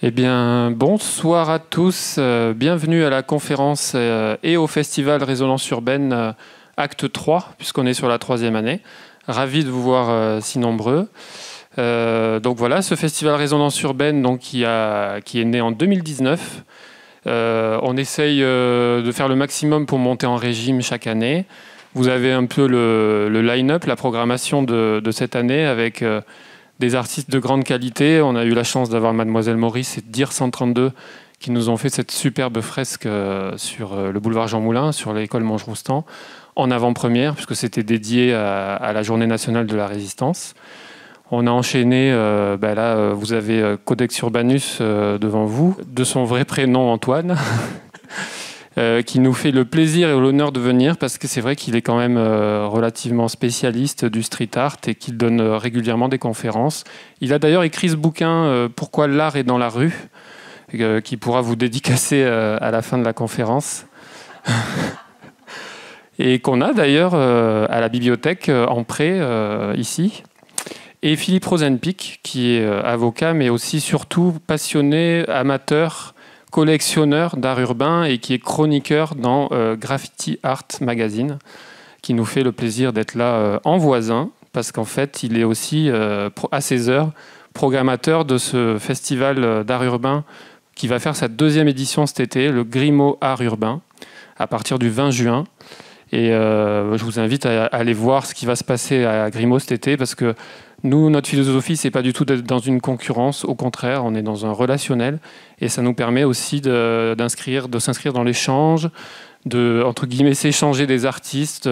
Eh bien, bonsoir à tous. Bienvenue à la conférence et au festival Résonance Urbaine Acte 3, puisqu'on est sur la 3e année. Ravi de vous voir si nombreux. Donc voilà, ce festival Résonance Urbaine donc, qui est né en 2019. On essaye de faire le maximum pour monter en régime chaque année. Vous avez un peu le line-up, la programmation de cette année avec des artistes de grande qualité. On a eu la chance d'avoir Mademoiselle Maurice et Dir 132 qui nous ont fait cette superbe fresque sur le boulevard Jean Moulin, sur l'école Mongeroustan, en avant-première, puisque c'était dédié à la Journée nationale de la résistance. On a enchaîné, là, vous avez Codex Urbanus devant vous, de son vrai prénom Antoine, qui nous fait le plaisir et l'honneur de venir, parce que c'est vrai qu'il est quand même relativement spécialiste du street art et qu'il donne régulièrement des conférences. Il a d'ailleurs écrit ce bouquin « Pourquoi l'art est dans la rue », qui pourra vous dédicacer à la fin de la conférence. Et qu'on a d'ailleurs à la bibliothèque en prêt ici. Et Philippe Rosenpick, qui est avocat, mais aussi surtout passionné, amateur, collectionneur d'art urbain et qui est chroniqueur dans Graffiti Art Magazine, qui nous fait le plaisir d'être là en voisin, parce qu'en fait, il est aussi, à ses heures, programmateur de ce festival d'art urbain qui va faire sa 2e édition cet été, le Grimaud Art Urbain, à partir du 20 juin. Et je vous invite à aller voir ce qui va se passer à Grimaud cet été, parce que nous, notre philosophie, c'est pas du tout d'être dans une concurrence. Au contraire, on est dans un relationnel. Et ça nous permet aussi de s'inscrire dans l'échange, de, entre guillemets, s'échanger des artistes.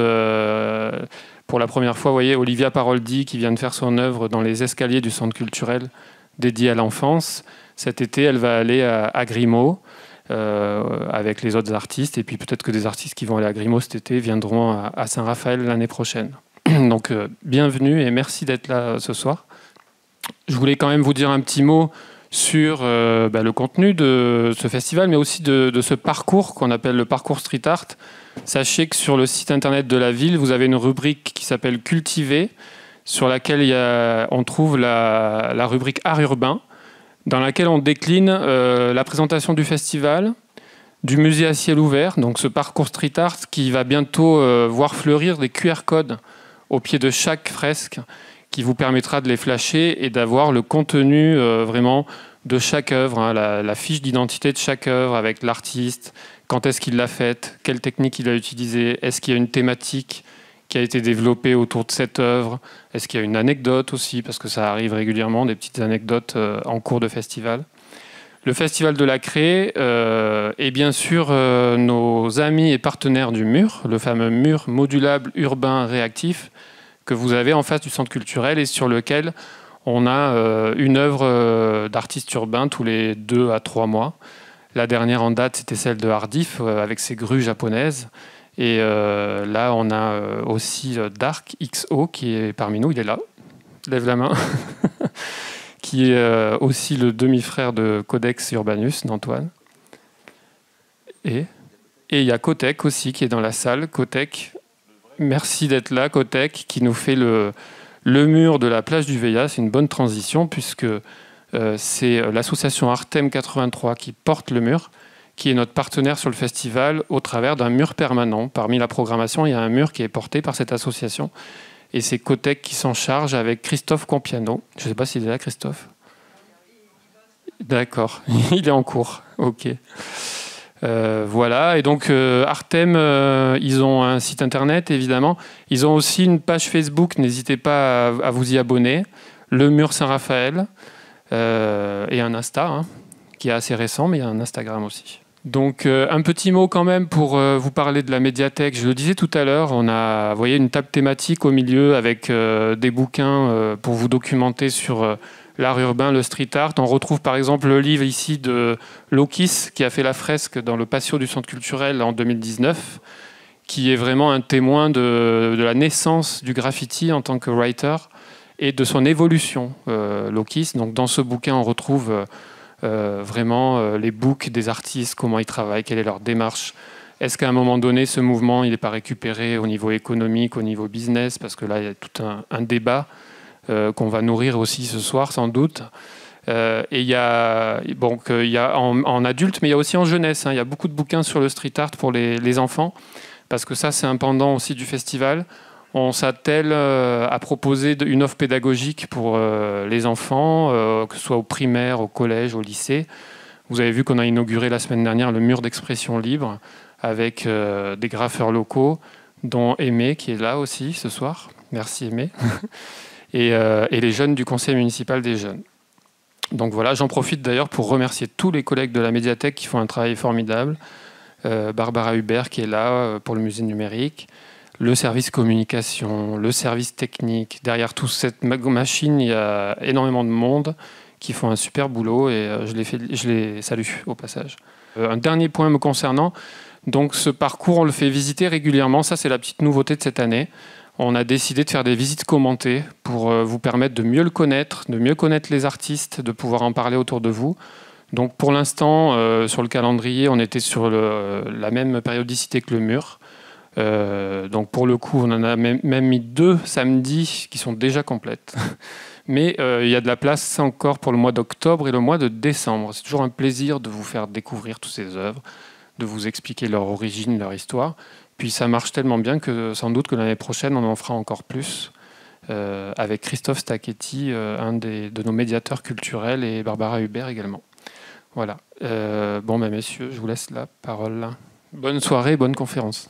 Pour la première fois, vous voyez, Olivia Paroldi, qui vient de faire son œuvre dans les escaliers du centre culturel dédié à l'enfance. Cet été, elle va aller à Grimaud avec les autres artistes. Et puis peut-être que des artistes qui vont aller à Grimaud cet été viendront à Saint-Raphaël l'année prochaine. Donc, bienvenue et merci d'être là ce soir. Je voulais quand même vous dire un petit mot sur le contenu de ce festival, mais aussi de ce parcours qu'on appelle le parcours street art. Sachez que sur le site internet de la ville, vous avez une rubrique qui s'appelle Cultiver, sur laquelle on trouve la rubrique Art urbain, dans laquelle on décline la présentation du festival, du musée à ciel ouvert, donc ce parcours street art qui va bientôt voir fleurir des QR codes au pied de chaque fresque, qui vous permettra de les flasher et d'avoir le contenu vraiment de chaque œuvre, hein, la fiche d'identité de chaque œuvre avec l'artiste, quand est-ce qu'il l'a faite, quelle technique il a utilisée, est-ce qu'il y a une thématique qui a été développée autour de cette œuvre, est-ce qu'il y a une anecdote aussi, parce que ça arrive régulièrement, des petites anecdotes en cours de festival. Le Festival de la Cré et bien sûr nos amis et partenaires du mur, le fameux mur modulable urbain réactif que vous avez en face du centre culturel et sur lequel on a une œuvre d'artiste urbain tous les 2 à 3 mois. La dernière en date, c'était celle de Hardif avec ses grues japonaises. Et là, on a aussi Dark XO qui est parmi nous. Il est là. Lève la main. Qui est aussi le demi-frère de Codex Urbanus, d'Antoine. Et il y a Kotek aussi qui est dans la salle. Kotek, merci d'être là, Kotek, qui nous fait le mur de la plage du Veillat. C'est une bonne transition puisque c'est l'association Artem 83 qui porte le mur, qui est notre partenaire sur le festival au travers d'un mur permanent. Parmi la programmation, il y a un mur qui est porté par cette association. Et c'est Kotek qui s'en charge avec Christophe Compiano. Je ne sais pas s'il est là, Christophe. D'accord, il est en cours. Ok. Voilà, et donc Artem, ils ont un site internet, évidemment. Ils ont aussi une page Facebook, n'hésitez pas à vous y abonner. Le Mur Saint-Raphaël, et un Insta, hein, qui est assez récent, mais il y a un Instagram aussi. Donc un petit mot quand même pour vous parler de la médiathèque. Je le disais tout à l'heure, on a, vous voyez, une table thématique au milieu avec des bouquins pour vous documenter sur l'art urbain, le street art. On retrouve par exemple le livre ici de Lokis qui a fait la fresque dans le patio du centre culturel en 2019, qui est vraiment un témoin de la naissance du graffiti en tant que writer et de son évolution, Lokis. Donc dans ce bouquin, on retrouve vraiment les books des artistes, comment ils travaillent, quelle est leur démarche, Est-ce qu'à un moment donné, ce mouvement, il n'est pas récupéré au niveau économique, au niveau business? Parce que là, il y a tout un débat qu'on va nourrir aussi ce soir, sans doute. Et il y a, donc, il y a en adulte, mais il y a aussi en jeunesse. Hein. Il y a beaucoup de bouquins sur le street art pour les enfants, parce que ça, c'est un pendant aussi du festival. On s'attelle à proposer une offre pédagogique pour les enfants, que ce soit au primaire, au collège, au lycée. Vous avez vu qu'on a inauguré la semaine dernière le mur d'expression libre avec des graffeurs locaux, dont Aimé, qui est là aussi ce soir. Merci Aimé. et les jeunes du conseil municipal des jeunes. Donc voilà, j'en profite d'ailleurs pour remercier tous les collègues de la médiathèque qui font un travail formidable. Barbara Hubert qui est là pour le musée numérique, le service communication, le service technique. Derrière toute cette machine, il y a énormément de monde qui font un super boulot et je les salue au passage. Un dernier point me concernant, donc ce parcours, on le fait visiter régulièrement. Ça, c'est la petite nouveauté de cette année. On a décidé de faire des visites commentées pour vous permettre de mieux le connaître, de mieux connaître les artistes, de pouvoir en parler autour de vous. Donc pour l'instant, sur le calendrier, on était sur la même périodicité que le mur. Donc pour le coup, on en a même mis 2 samedis qui sont déjà complètes. Mais il y a de la place encore pour le mois d'octobre et le mois de décembre. C'est toujours un plaisir de vous faire découvrir toutes ces œuvres, de vous expliquer leur origine, leur histoire. Puis ça marche tellement bien que sans doute que l'année prochaine, on en fera encore plus avec Christophe Stacchetti, un de nos médiateurs culturels, et Barbara Hubert également. Voilà. Bon, messieurs, je vous laisse la parole. Bonne soirée, bonne conférence.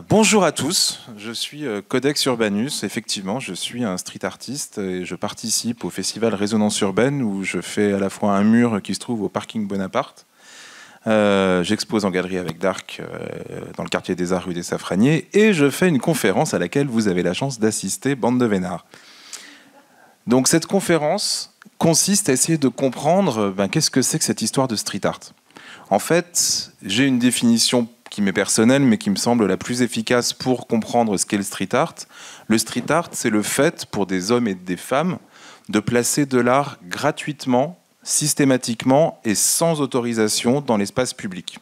Bonjour à tous, je suis Codex Urbanus, effectivement je suis un street artiste et je participe au festival Résonance Urbaine où je fais à la fois un mur qui se trouve au parking Bonaparte. J'expose en galerie avec Dark dans le quartier des Arts rue des Safraniers et je fais une conférence à laquelle vous avez la chance d'assister, bande de vénards. Donc cette conférence consiste à essayer de comprendre qu'est-ce que c'est que cette histoire de street art. En fait, j'ai une définition qui m'est personnelle, mais qui me semble la plus efficace pour comprendre ce qu'est le street art. Le street art, c'est le fait pour des hommes et des femmes de placer de l'art gratuitement, systématiquement et sans autorisation dans l'espace public.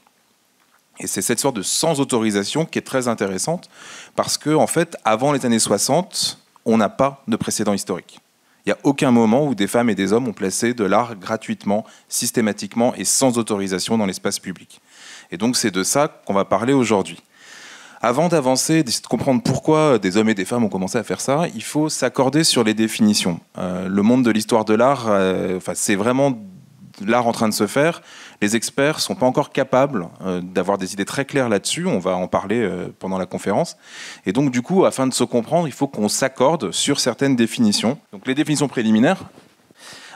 Et c'est cette sorte de sans autorisation qui est très intéressante parce que, en fait, avant les années 60, on n'a pas de précédent historique. Il n'y a aucun moment où des femmes et des hommes ont placé de l'art gratuitement, systématiquement et sans autorisation dans l'espace public. Et donc c'est de ça qu'on va parler aujourd'hui. Avant d'avancer, d'essayer de comprendre pourquoi des hommes et des femmes ont commencé à faire ça, il faut s'accorder sur les définitions. Le monde de l'histoire de l'art, c'est vraiment l'art en train de se faire. Les experts ne sont pas encore capables d'avoir des idées très claires là-dessus. On va en parler pendant la conférence. Et donc du coup, afin de se comprendre, il faut qu'on s'accorde sur certaines définitions. Donc les définitions préliminaires.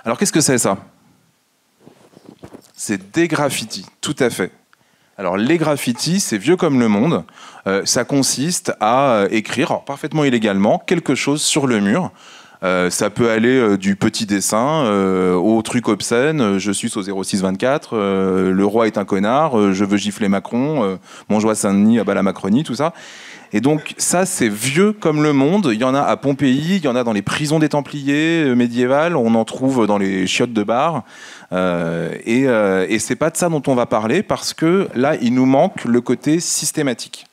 Alors qu'est-ce que c'est ça? C'est des graffitis, tout à fait. Alors les graffitis, c'est vieux comme le monde. Ça consiste à écrire, alors, parfaitement illégalement, quelque chose sur le mur. Ça peut aller du petit dessin au truc obscène. Je suis au 0624. Le roi est un connard. Je veux gifler Macron. Montjoie Saint-Denis, à bas la Macronie, tout ça. Et donc ça, c'est vieux comme le monde. Il y en a à Pompéi, il y en a dans les prisons des Templiers médiévales, on en trouve dans les chiottes de bar. Et c'est pas de ça dont on va parler parce que là, il nous manque le côté systématique.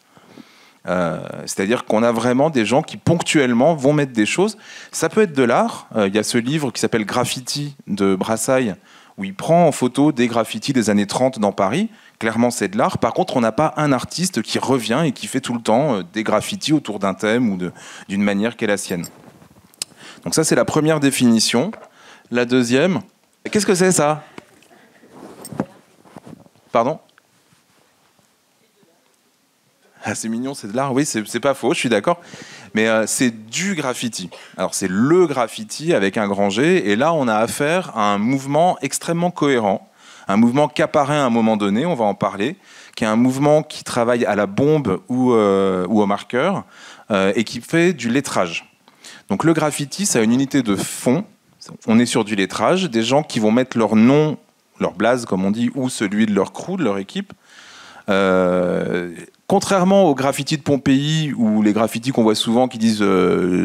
C'est-à-dire qu'on a vraiment des gens qui ponctuellement vont mettre des choses. Ça peut être de l'art. Il y a ce livre qui s'appelle Graffiti de Brassailles où il prend en photo des graffitis des années 30 dans Paris. Clairement, c'est de l'art. Par contre, on n'a pas un artiste qui revient et qui fait tout le temps des graffitis autour d'un thème ou d'une manière qui est la sienne. Donc ça, c'est la première définition. La deuxième, qu'est-ce que c'est ça? Pardon? Ah, c'est mignon, c'est de l'art. Oui, c'est pas faux, je suis d'accord. Mais c'est du graffiti. Alors, c'est le graffiti avec un grand G. Et là, on a affaire à un mouvement extrêmement cohérent. Un mouvement qui apparaît à un moment donné, on va en parler, qui est un mouvement qui travaille à la bombe ou au marqueur et qui fait du lettrage. Donc le graffiti, ça a une unité de fond. On est sur du lettrage, des gens qui vont mettre leur nom, leur blaze comme on dit, ou celui de leur crew, de leur équipe. Contrairement aux graffitis de Pompéi ou les graffitis qu'on voit souvent qui disent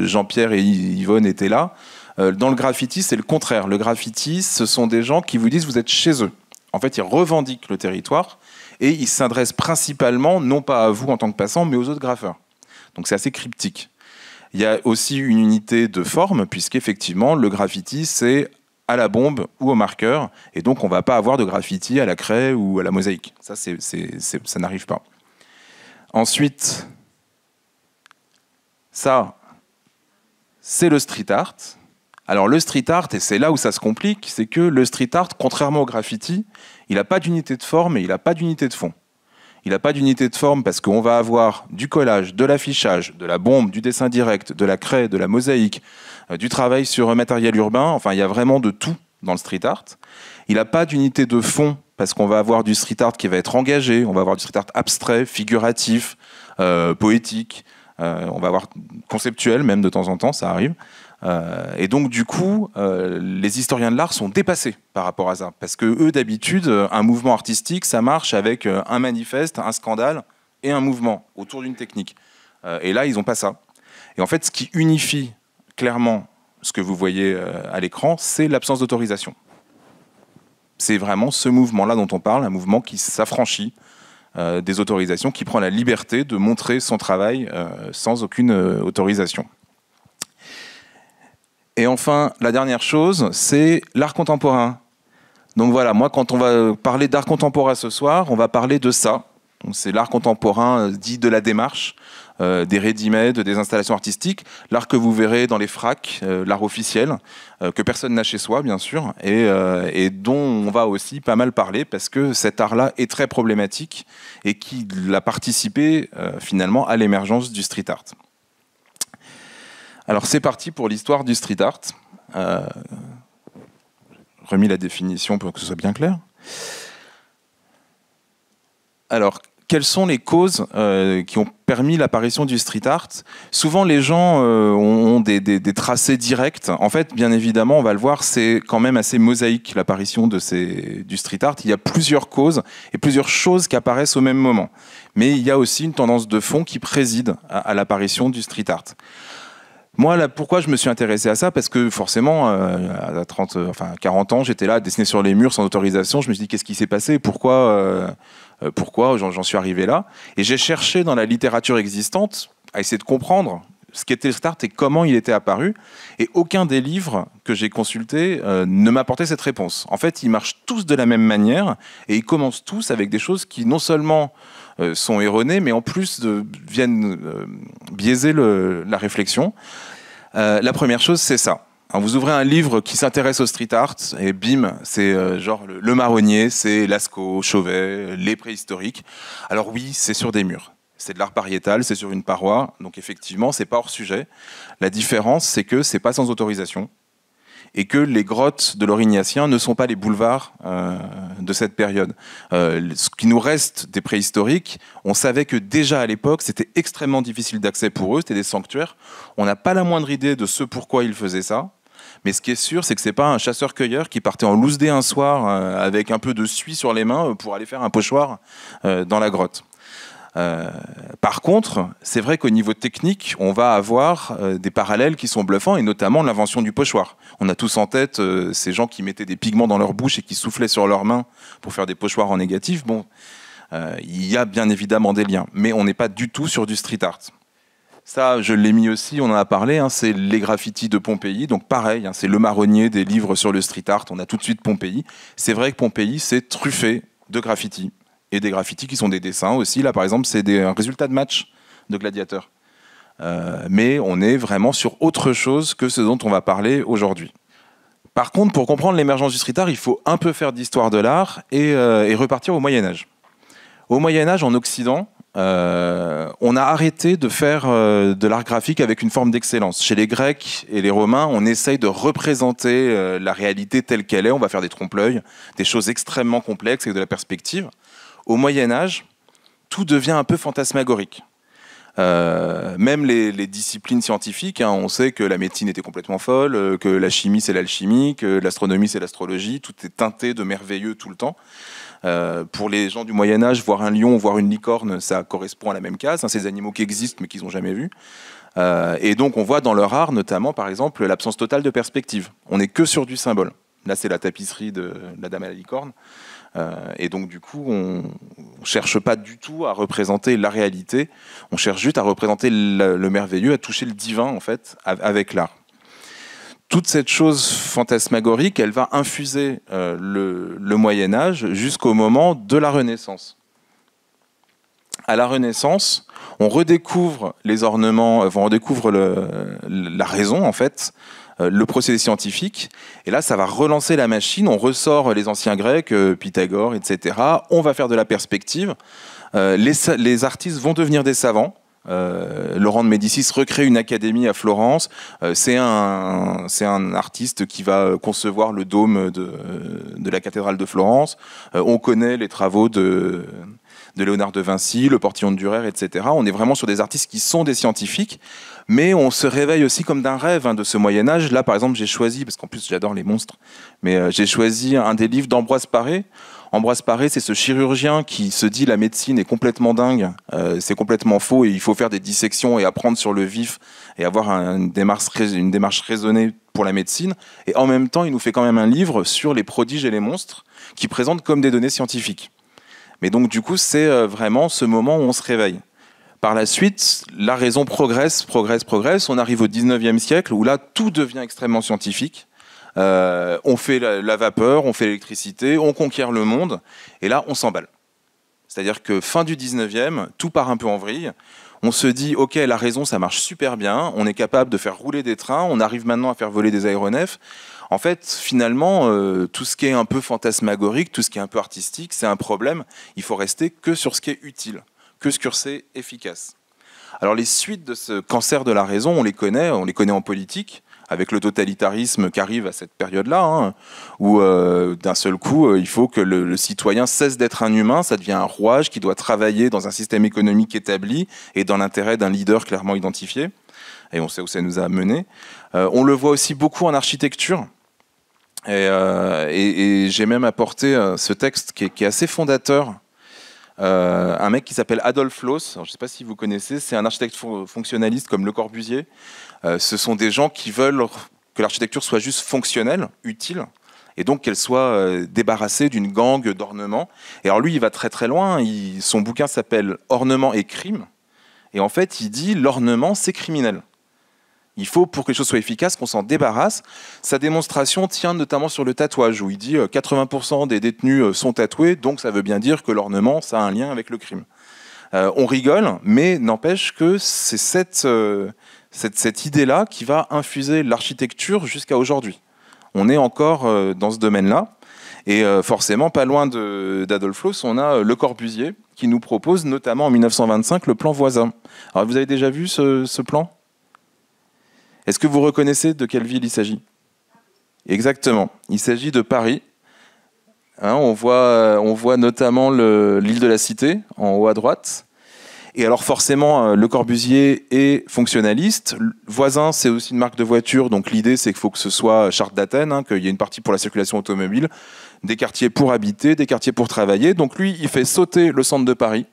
Jean-Pierre et Yvonne étaient là, Dans le graffiti, c'est le contraire. Le graffiti, ce sont des gens qui vous disent vous êtes chez eux. En fait, ils revendiquent le territoire et ils s'adressent principalement, non pas à vous en tant que passant, mais aux autres graffeurs. Donc c'est assez cryptique. Il y a aussi une unité de forme, puisqu'effectivement, le graffiti, c'est à la bombe ou au marqueur, et donc on ne va pas avoir de graffiti à la craie ou à la mosaïque. Ça, ça n'arrive pas. Ensuite, ça, c'est le street art. Alors le street art, et c'est là où ça se complique, c'est que le street art, contrairement au graffiti, il n'a pas d'unité de forme et il n'a pas d'unité de fond. Il n'a pas d'unité de forme parce qu'on va avoir du collage, de l'affichage, de la bombe, du dessin direct, de la craie, de la mosaïque, du travail sur un matériel urbain. Enfin, il y a vraiment de tout dans le street art. Il n'a pas d'unité de fond parce qu'on va avoir du street art qui va être engagé, on va avoir du street art abstrait, figuratif, poétique, on va avoir conceptuel même de temps en temps, ça arrive. Et donc du coup, les historiens de l'art sont dépassés par rapport à ça, parce que eux d'habitude, un mouvement artistique, ça marche avec un manifeste, un scandale et un mouvement autour d'une technique. Et là, ils n'ont pas ça. Et en fait, ce qui unifie clairement ce que vous voyez à l'écran, c'est l'absence d'autorisation. C'est vraiment ce mouvement-là dont on parle, un mouvement qui s'affranchit des autorisations, qui prend la liberté de montrer son travail sans aucune autorisation. Et enfin, la dernière chose, c'est l'art contemporain. Donc voilà, moi, quand on va parler d'art contemporain ce soir, on va parler de ça. C'est l'art contemporain dit de la démarche, des ready-made, des installations artistiques, l'art que vous verrez dans les FRAC, l'art officiel, que personne n'a chez soi, bien sûr, et dont on va aussi pas mal parler, parce que cet art-là est très problématique et qu'il a participé finalement à l'émergence du street art. Alors c'est parti pour l'histoire du street art. Remis la définition pour que ce soit bien clair. Alors, quelles sont les causes qui ont permis l'apparition du street art? Souvent, les gens ont des tracés directs. En fait, bien évidemment, on va le voir, c'est quand même assez mosaïque, l'apparition du street art. Il y a plusieurs causes et plusieurs choses qui apparaissent au même moment. Mais il y a aussi une tendance de fond qui préside à l'apparition du street art. Moi, là, pourquoi je me suis intéressé à ça? Parce que forcément, à 40 ans, j'étais là à dessiner sur les murs sans autorisation. Je me suis dit, qu'est-ce qui s'est passé? Pourquoi j'en suis arrivé là? Et j'ai cherché dans la littérature existante à essayer de comprendre ce qu'était le street art et comment il était apparu. Et aucun des livres que j'ai consultés ne m'apportait cette réponse. En fait, ils marchent tous de la même manière et ils commencent tous avec des choses qui non seulement sont erronées, mais en plus viennent biaiser la réflexion. La première chose, c'est ça. Alors, vous ouvrez un livre qui s'intéresse au street art et bim, c'est genre le marronnier, c'est Lascaux, Chauvet, les préhistoriques. Alors oui, c'est sur des murs. C'est de l'art pariétal, c'est sur une paroi, donc effectivement, c'est pas hors sujet. La différence, c'est que c'est pas sans autorisation et que les grottes de l'Aurignacien ne sont pas les boulevards de cette période. Ce qui nous reste des préhistoriques, on savait que déjà à l'époque, c'était extrêmement difficile d'accès pour eux, c'était des sanctuaires. On n'a pas la moindre idée de ce pourquoi ils faisaient ça. Mais ce qui est sûr, c'est que c'est pas un chasseur-cueilleur qui partait en loose day un soir avec un peu de suie sur les mains pour aller faire un pochoir dans la grotte. Par contre, c'est vrai qu'au niveau technique, on va avoir des parallèles qui sont bluffants, et notamment l'invention du pochoir. On a tous en tête ces gens qui mettaient des pigments dans leur bouche et qui soufflaient sur leurs mains pour faire des pochoirs en négatif. Bon, il y a bien évidemment des liens, mais on n'est pas du tout sur du street art. Ça, je l'ai mis aussi, on en a parlé, hein, c'est les graffitis de Pompéi. Donc pareil, hein, c'est le marronnier des livres sur le street art. On a tout de suite Pompéi. C'est vrai que Pompéi, c'est truffé de graffitis. Et des graffitis qui sont des dessins aussi. Là, par exemple, c'est un résultat de match de gladiateurs. Mais on est vraiment sur autre chose que ce dont on va parler aujourd'hui. Par contre, pour comprendre l'émergence du street art, il faut un peu faire d'histoire de l'art et repartir au Moyen-Âge. Au Moyen-Âge, en Occident, on a arrêté de faire de l'art graphique avec une forme d'excellence. Chez les Grecs et les Romains, on essaye de représenter la réalité telle qu'elle est. On va faire des trompe-l'œil, des choses extrêmement complexes avec de la perspective. Au Moyen-Âge, tout devient un peu fantasmagorique. Même les disciplines scientifiques, hein, on sait que la médecine était complètement folle, que la chimie c'est l'alchimie, que l'astronomie c'est l'astrologie, tout est teinté de merveilleux tout le temps. Pour les gens du Moyen-Âge, voir un lion, voir une licorne, ça correspond à la même case, hein, ces animaux qui existent mais qu'ils n'ont jamais vus. Et donc on voit dans leur art notamment par exemple l'absence totale de perspective. On n'est que sur du symbole. Là c'est la tapisserie de la Dame à la licorne. Et donc du coup on cherche pas du tout à représenter la réalité, on cherche juste à représenter le merveilleux, à toucher le divin en fait avec l'art. Toute cette chose fantasmagorique, elle va infuser le Moyen-Âge jusqu'au moment de la Renaissance. À la Renaissance, on redécouvre les ornements, on redécouvre la raison en fait, le procédé scientifique, et là ça va relancer la machine, on ressort les anciens Grecs, Pythagore, etc. On va faire de la perspective, les artistes vont devenir des savants. Laurent de Médicis recrée une académie à Florence, c'est un artiste qui va concevoir le dôme de la cathédrale de Florence, on connaît les travaux de Léonard de Vinci, le Portillon de Durer, etc. On est vraiment sur des artistes qui sont des scientifiques, mais on se réveille aussi comme d'un rêve de ce Moyen-Âge. Là, par exemple, j'ai choisi, parce qu'en plus j'adore les monstres, mais j'ai choisi un des livres d'Ambroise Paré. Ambroise Paré, c'est ce chirurgien qui se dit la médecine est complètement dingue, c'est complètement faux et il faut faire des dissections et apprendre sur le vif et avoir une démarche raisonnée pour la médecine. Et en même temps, il nous fait quand même un livre sur les prodiges et les monstres qui présentent comme des données scientifiques. Mais donc du coup, c'est vraiment ce moment où on se réveille. Par la suite, la raison progresse. On arrive au 19e siècle où là, tout devient extrêmement scientifique. On fait la vapeur, on fait l'électricité, on conquiert le monde. Et là, on s'emballe. C'est-à-dire que fin du 19e, tout part un peu en vrille. On se dit, OK, la raison, ça marche super bien. On est capable de faire rouler des trains. On arrive maintenant à faire voler des aéronefs. En fait, finalement, tout ce qui est un peu fantasmagorique, tout ce qui est un peu artistique, c'est un problème. Il faut rester que sur ce qui est utile, que sur ce qui est efficace. Alors les suites de ce cancer de la raison, on les connaît en politique, avec le totalitarisme qui arrive à cette période-là, hein, où d'un seul coup, il faut que le citoyen cesse d'être un humain, ça devient un rouage qui doit travailler dans un système économique établi et dans l'intérêt d'un leader clairement identifié. Et on sait où ça nous a menés. On le voit aussi beaucoup en architecture. Et j'ai même apporté ce texte qui est assez fondateur. Un mec qui s'appelle Adolphe Loos, je ne sais pas si vous connaissez, c'est un architecte fonctionnaliste comme Le Corbusier. Ce sont des gens qui veulent que l'architecture soit juste fonctionnelle, utile, et donc qu'elle soit débarrassée d'une gangue d'ornements. Et alors lui, il va très très loin, son bouquin s'appelle « Ornement et crime », et en fait, il dit « l'ornement, c'est criminel ». Il faut, pour que les choses soient efficaces, qu'on s'en débarrasse. Sa démonstration tient notamment sur le tatouage, où il dit 80% des détenus sont tatoués, donc ça veut bien dire que l'ornement, ça a un lien avec le crime. On rigole, mais n'empêche que c'est cette idée-là qui va infuser l'architecture jusqu'à aujourd'hui. On est encore dans ce domaine-là. Et forcément, pas loin d'Adolphe Loos, on a Le Corbusier, qui nous propose notamment en 1925 le plan Voisin. Alors, vous avez déjà vu ce plan ? Est-ce que vous reconnaissez de quelle ville il s'agit ? Exactement. Il s'agit de Paris. Hein, on voit notamment l'île de la Cité, en haut à droite. Et alors forcément, Le Corbusier est fonctionnaliste. Voisin, c'est aussi une marque de voiture. Donc l'idée, c'est qu'il faut que ce soit Charte d'Athènes, hein, qu'il y ait une partie pour la circulation automobile, des quartiers pour habiter, des quartiers pour travailler. Donc lui, il fait sauter le centre de Paris.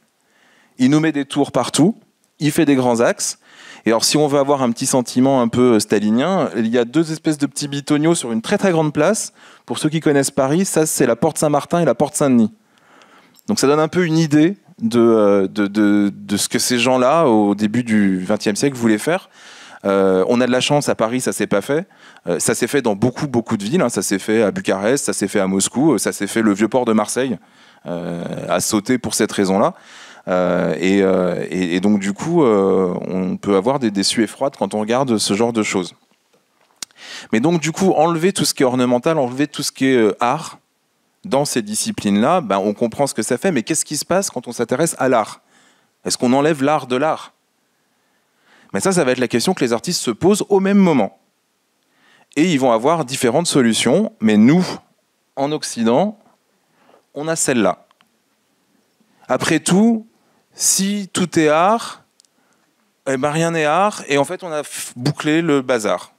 Il nous met des tours partout. Il fait des grands axes. Et alors, si on veut avoir un petit sentiment un peu stalinien, il y a deux espèces de petits bitoniaux sur une très très grande place. Pour ceux qui connaissent Paris, ça c'est la porte Saint-Martin et la porte Saint-Denis. Donc ça donne un peu une idée de ce que ces gens-là, au début du XXe siècle, voulaient faire. On a de la chance, à Paris, ça s'est pas fait. Ça s'est fait dans beaucoup de villes. Hein. Ça s'est fait à Bucarest, ça s'est fait à Moscou, ça s'est fait le vieux port de Marseille, à sauter pour cette raison-là. Et donc du coup, on peut avoir des suées froides quand on regarde ce genre de choses. Mais donc du coup, enlever tout ce qui est ornemental, enlever tout ce qui est art dans ces disciplines-là, ben, on comprend ce que ça fait, mais qu'est-ce qui se passe quand on s'intéresse à l'art ? Est-ce qu'on enlève l'art de l'art ? Mais ça va être la question que les artistes se posent au même moment. Et ils vont avoir différentes solutions, mais nous, en Occident, on a celle-là. Après tout, si tout est art, Eh ben, rien n'est art, et en fait on a bouclé le bazar.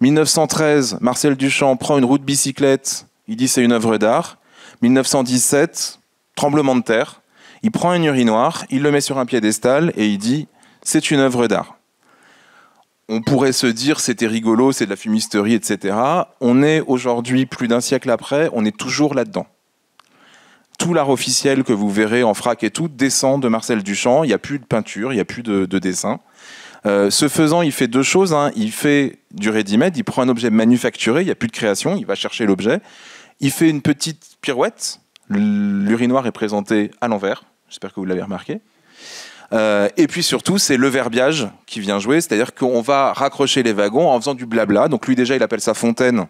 1913, Marcel Duchamp prend une roue de bicyclette, il dit c'est une œuvre d'art. 1917, tremblement de terre, il prend un urinoir, il le met sur un piédestal et il dit c'est une œuvre d'art. On pourrait se dire c'était rigolo, c'est de la fumisterie, etc. On est aujourd'hui, plus d'un siècle après, on est toujours là-dedans. Tout l'art officiel que vous verrez en frac et tout descend de Marcel Duchamp. Il n'y a plus de peinture, il n'y a plus de dessin. Ce faisant, il fait deux choses. Il fait du ready-made, il prend un objet manufacturé, il n'y a plus de création, il va chercher l'objet. Il fait une petite pirouette. L'urinoir est présenté à l'envers. J'espère que vous l'avez remarqué. Et puis surtout, c'est le verbiage qui vient jouer. C'est-à-dire qu'on va raccrocher les wagons en faisant du blabla. Donc lui, déjà, il appelle ça fontaine.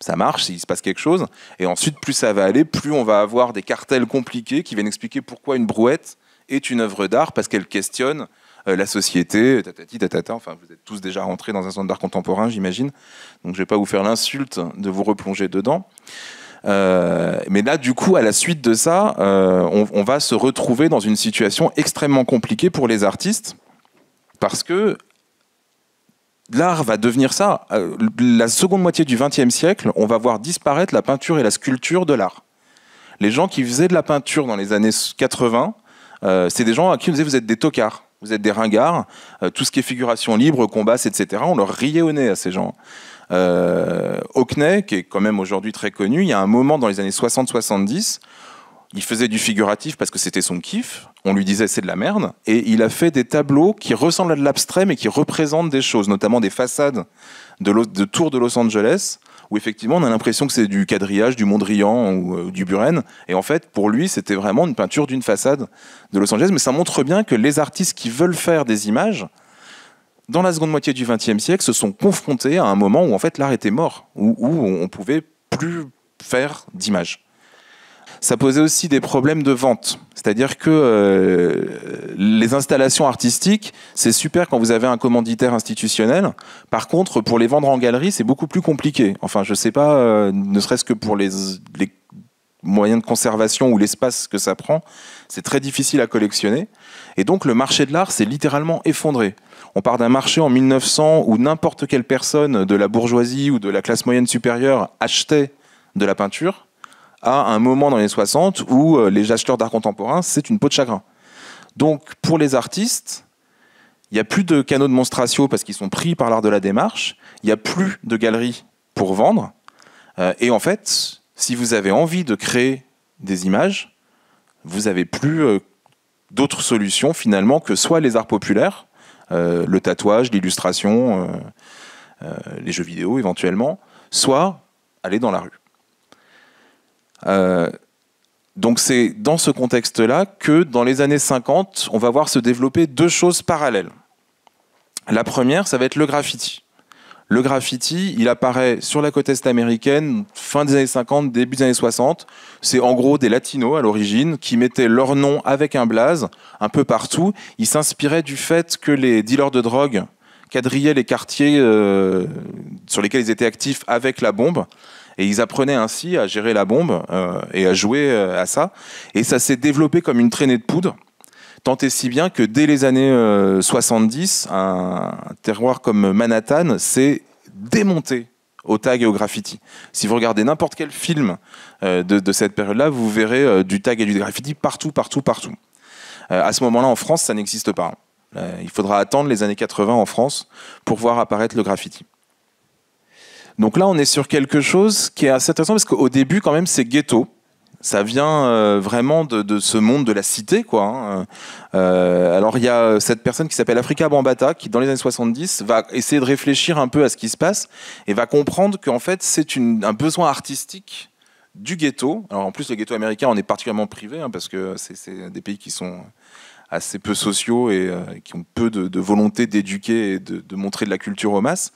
Ça marche, il se passe quelque chose. Et ensuite, plus ça va aller, plus on va avoir des cartels compliqués qui viennent expliquer pourquoi une brouette est une œuvre d'art, parce qu'elle questionne la société, tatati, tatata. Enfin, vous êtes tous déjà rentrés dans un centre d'art contemporain, j'imagine. Donc, je ne vais pas vous faire l'insulte de vous replonger dedans. Mais là, du coup, à la suite de ça, on va se retrouver dans une situation extrêmement compliquée pour les artistes, parce que l'art va devenir ça. La seconde moitié du XXe siècle, on va voir disparaître la peinture et la sculpture de l'art. Les gens qui faisaient de la peinture dans les années 80, c'est des gens à qui on disait vous êtes des tocards, vous êtes des ringards, tout ce qui est figuration libre, combasse, etc. On leur riait au nez à ces gens. Hockney, qui est quand même aujourd'hui très connu, il y a un moment dans les années 60-70, il faisait du figuratif parce que c'était son kiff, on lui disait c'est de la merde, et il a fait des tableaux qui ressemblent à de l'abstrait mais qui représentent des choses, notamment des façades de tours de Los Angeles, où effectivement on a l'impression que c'est du quadrillage, du Mondrian ou du Buren, et en fait pour lui c'était vraiment une peinture d'une façade de Los Angeles, mais ça montre bien que les artistes qui veulent faire des images, dans la seconde moitié du XXe siècle, se sont confrontés à un moment où en fait l'art était mort, où on ne pouvait plus faire d'images. Ça posait aussi des problèmes de vente. C'est-à-dire que les installations artistiques, c'est super quand vous avez un commanditaire institutionnel. Par contre, pour les vendre en galerie, c'est beaucoup plus compliqué. Enfin, je ne sais pas, ne serait-ce que pour les moyens de conservation ou l'espace que ça prend, c'est très difficile à collectionner. Et donc, le marché de l'art s'est littéralement effondré. On part d'un marché en 1900 où n'importe quelle personne de la bourgeoisie ou de la classe moyenne supérieure achetait de la peinture, à un moment dans les 60 où les acheteurs d'art contemporain, c'est une peau de chagrin. Donc, pour les artistes, il n'y a plus de canaux de monstratio parce qu'ils sont pris par l'art de la démarche, il n'y a plus de galeries pour vendre, et en fait, si vous avez envie de créer des images, vous n'avez plus d'autres solutions finalement que soit les arts populaires, le tatouage, l'illustration, les jeux vidéo éventuellement, soit aller dans la rue. Donc c'est dans ce contexte-là que dans les années 50, on va voir se développer deux choses parallèles. La première, ça va être le graffiti. Le graffiti, il apparaît sur la côte est américaine, fin des années 50, début des années 60. C'est en gros des latinos à l'origine qui mettaient leur nom avec un blaze un peu partout. Ils s'inspiraient du fait que les dealers de drogue quadrillaient les quartiers sur lesquels ils étaient actifs avec la bombe. Et ils apprenaient ainsi à gérer la bombe et à jouer à ça. Et ça s'est développé comme une traînée de poudre, tant et si bien que dès les années 70, un terroir comme Manhattan s'est démonté au tag et au graffiti. Si vous regardez n'importe quel film de cette période-là, vous verrez du tag et du graffiti partout, partout, partout. À ce moment-là, en France, ça n'existe pas. Il faudra attendre les années 80 en France pour voir apparaître le graffiti. Donc là, on est sur quelque chose qui est assez intéressant parce qu'au début, quand même, c'est ghetto. Ça vient vraiment de ce monde de la cité, quoi. Alors, il y a cette personne qui s'appelle Afrika Bambaataa qui, dans les années 70, va essayer de réfléchir un peu à ce qui se passe et va comprendre qu'en fait, c'est un besoin artistique du ghetto. Alors, en plus, le ghetto américain, on est particulièrement privé parce que c'est des pays qui sont assez peu sociaux et qui ont peu de volonté d'éduquer et de montrer de la culture aux masses.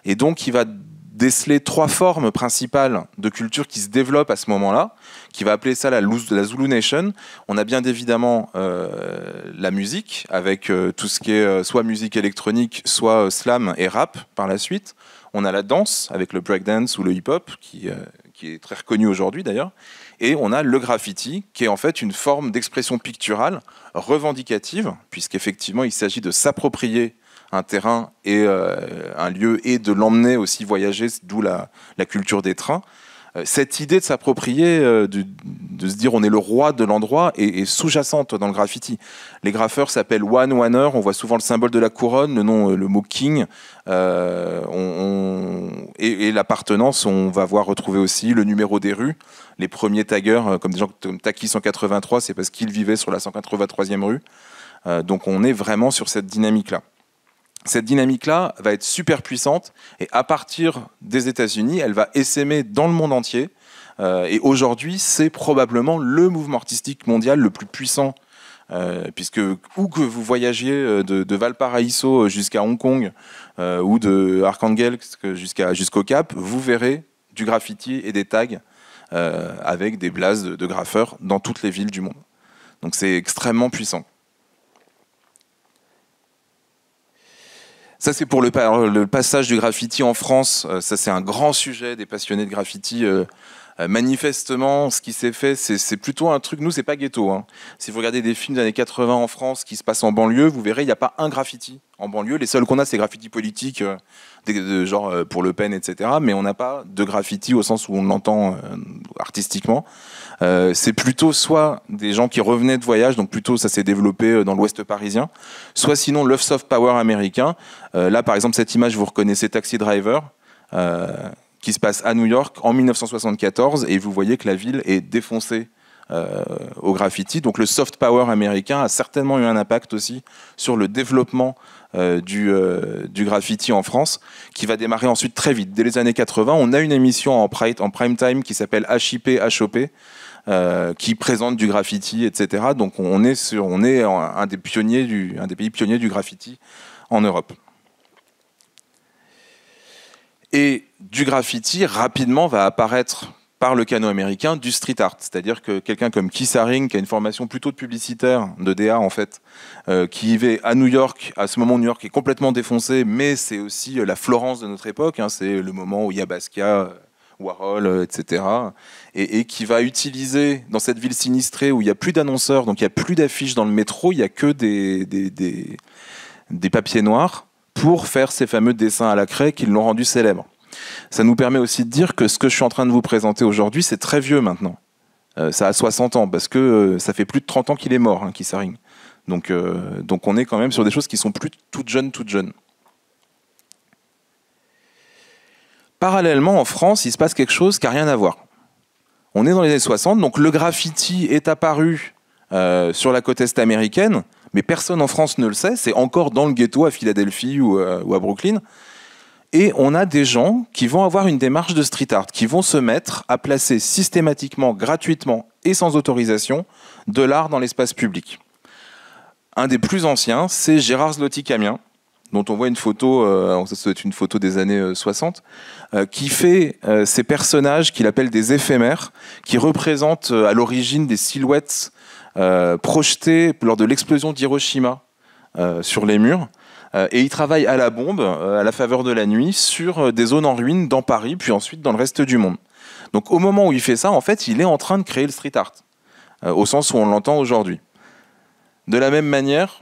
Et donc, il va déceler trois formes principales de culture qui se développent à ce moment-là, qui va appeler ça la Zulu Nation. On a bien évidemment la musique, avec tout ce qui est soit musique électronique, soit slam et rap par la suite. On a la danse, avec le breakdance ou le hip-hop, qui qui est très reconnu aujourd'hui d'ailleurs. Et on a le graffiti, qui est en fait une forme d'expression picturale revendicative, puisqu'effectivement il s'agit de s'approprier un terrain et un lieu et de l'emmener aussi voyager, d'où la culture des trains. Cette idée de s'approprier, de se dire on est le roi de l'endroit est sous-jacente dans le graffiti. Les graffeurs s'appellent one-oner, on voit souvent le symbole de la couronne, le mot king, et l'appartenance, on va voir retrouver aussi le numéro des rues. Les premiers taggers, comme des gens comme Taki 183, c'est parce qu'ils vivaient sur la 183e rue. Donc on est vraiment sur cette dynamique-là. Cette dynamique-là va être super puissante et à partir des États-Unis, elle va essaimer dans le monde entier. Et aujourd'hui, c'est probablement le mouvement artistique mondial le plus puissant, puisque où que vous voyagiez de Valparaiso jusqu'à Hong Kong ou de Archangelsk jusqu'au Cap, vous verrez du graffiti et des tags avec des blazes de graffeurs dans toutes les villes du monde. Donc c'est extrêmement puissant. Ça, c'est pour le passage du graffiti en France. Ça, c'est un grand sujet des passionnés de graffiti. Manifestement, ce qui s'est fait, c'est plutôt un truc... Nous, c'est pas ghetto. Hein. Si vous regardez des films des années 80 en France qui se passent en banlieue, vous verrez, il n'y a pas un graffiti en banlieue. Les seuls qu'on a, c'est graffiti politique, genre pour Le Pen, etc. Mais on n'a pas de graffiti au sens où on l'entend artistiquement. C'est plutôt soit des gens qui revenaient de voyage, donc plutôt ça s'est développé dans l'ouest parisien, soit sinon le soft power américain. Là, par exemple, cette image, vous reconnaissez Taxi Driver, qui se passe à New York en 1974, et vous voyez que la ville est défoncée au graffiti. Donc le soft power américain a certainement eu un impact aussi sur le développement du graffiti en France, qui va démarrer ensuite très vite. Dès les années 80, on a une émission en prime time qui s'appelle HIP, HOP, qui présente du graffiti, etc. Donc on est un des pays pionniers du graffiti en Europe. Et du graffiti, rapidement, va apparaître par le canot américain du street art. C'est-à-dire que quelqu'un comme Keith Haring, qui a une formation plutôt de publicitaire, de DA en fait, qui vivait à New York, à ce moment New York est complètement défoncé, mais c'est aussi la Florence de notre époque, hein, c'est le moment où il y a Basquiat, Warhol, etc. Et qui va utiliser, dans cette ville sinistrée où il n'y a plus d'annonceurs, donc il n'y a plus d'affiches dans le métro, il n'y a que des papiers noirs, pour faire ces fameux dessins à la craie qui l'ont rendu célèbre. Ça nous permet aussi de dire que ce que je suis en train de vous présenter aujourd'hui, c'est très vieux maintenant. Ça a 60 ans, parce que ça fait plus de 30 ans qu'il est mort, hein, Keith Haring. Donc on est quand même sur des choses qui sont plus toutes jeunes. Parallèlement, en France, il se passe quelque chose qui n'a rien à voir. On est dans les années 60, donc le graffiti est apparu sur la côte est américaine, mais personne en France ne le sait, c'est encore dans le ghetto à Philadelphie ou à Brooklyn. Et on a des gens qui vont avoir une démarche de street art, qui vont se mettre à placer systématiquement, gratuitement et sans autorisation de l'art dans l'espace public. Un des plus anciens, c'est Gérard Zloty-Camien, dont on voit une photo, ça doit être une photo des années 60, qui fait ces personnages qu'il appelle des éphémères, qui représentent à l'origine des silhouettes projetées lors de l'explosion d'Hiroshima sur les murs. Et il travaille à la bombe, à la faveur de la nuit, sur des zones en ruine dans Paris, puis ensuite dans le reste du monde. Donc au moment où il fait ça, en fait, il est en train de créer le street art, au sens où on l'entend aujourd'hui. De la même manière,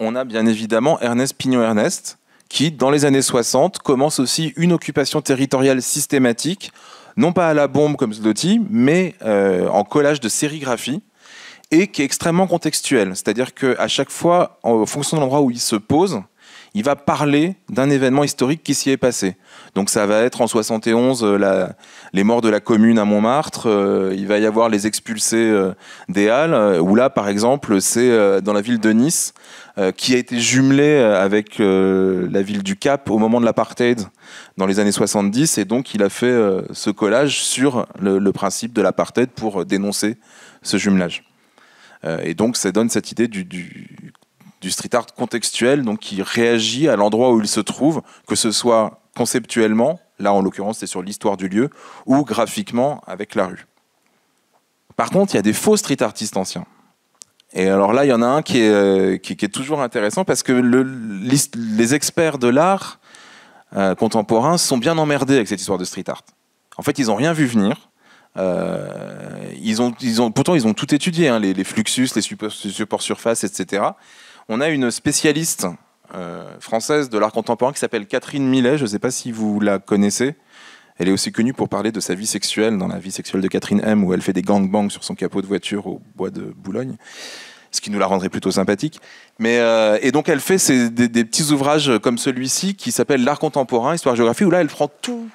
on a bien évidemment Ernest Pignon-Ernest, qui, dans les années 60, commence aussi une occupation territoriale systématique, non pas à la bombe comme Zloty, mais en collage de sérigraphie, et qui est extrêmement contextuel. C'est-à-dire qu'à chaque fois, en fonction de l'endroit où il se pose, il va parler d'un événement historique qui s'y est passé. Donc ça va être en 71 les morts de la Commune à Montmartre, il va y avoir les expulsés des Halles, où là, par exemple, c'est dans la ville de Nice, qui a été jumelée avec la ville du Cap au moment de l'apartheid dans les années 70, et donc il a fait ce collage sur le principe de l'apartheid pour dénoncer ce jumelage. Et donc ça donne cette idée du street art contextuel, donc qui réagit à l'endroit où il se trouve, que ce soit conceptuellement, là en l'occurrence c'est sur l'histoire du lieu, ou graphiquement avec la rue. Par contre, il y a des faux street artistes anciens. Et alors là, il y en a un qui est toujours intéressant, parce que les experts de l'art contemporain sont bien emmerdés avec cette histoire de street art. En fait, ils n'ont rien vu venir. Pourtant, ils ont tout étudié, hein, les fluxus, les supports surface, etc. On a une spécialiste française de l'art contemporain qui s'appelle Catherine Millet. Je ne sais pas si vous la connaissez. Elle est aussi connue pour parler de sa vie sexuelle dans La vie sexuelle de Catherine M, où elle fait des gangbangs sur son capot de voiture au bois de Boulogne, ce qui nous la rendrait plutôt sympathique. Et donc elle fait des petits ouvrages comme celui-ci qui s'appelle L'art contemporain, histoire-géographie, où là elle prend tous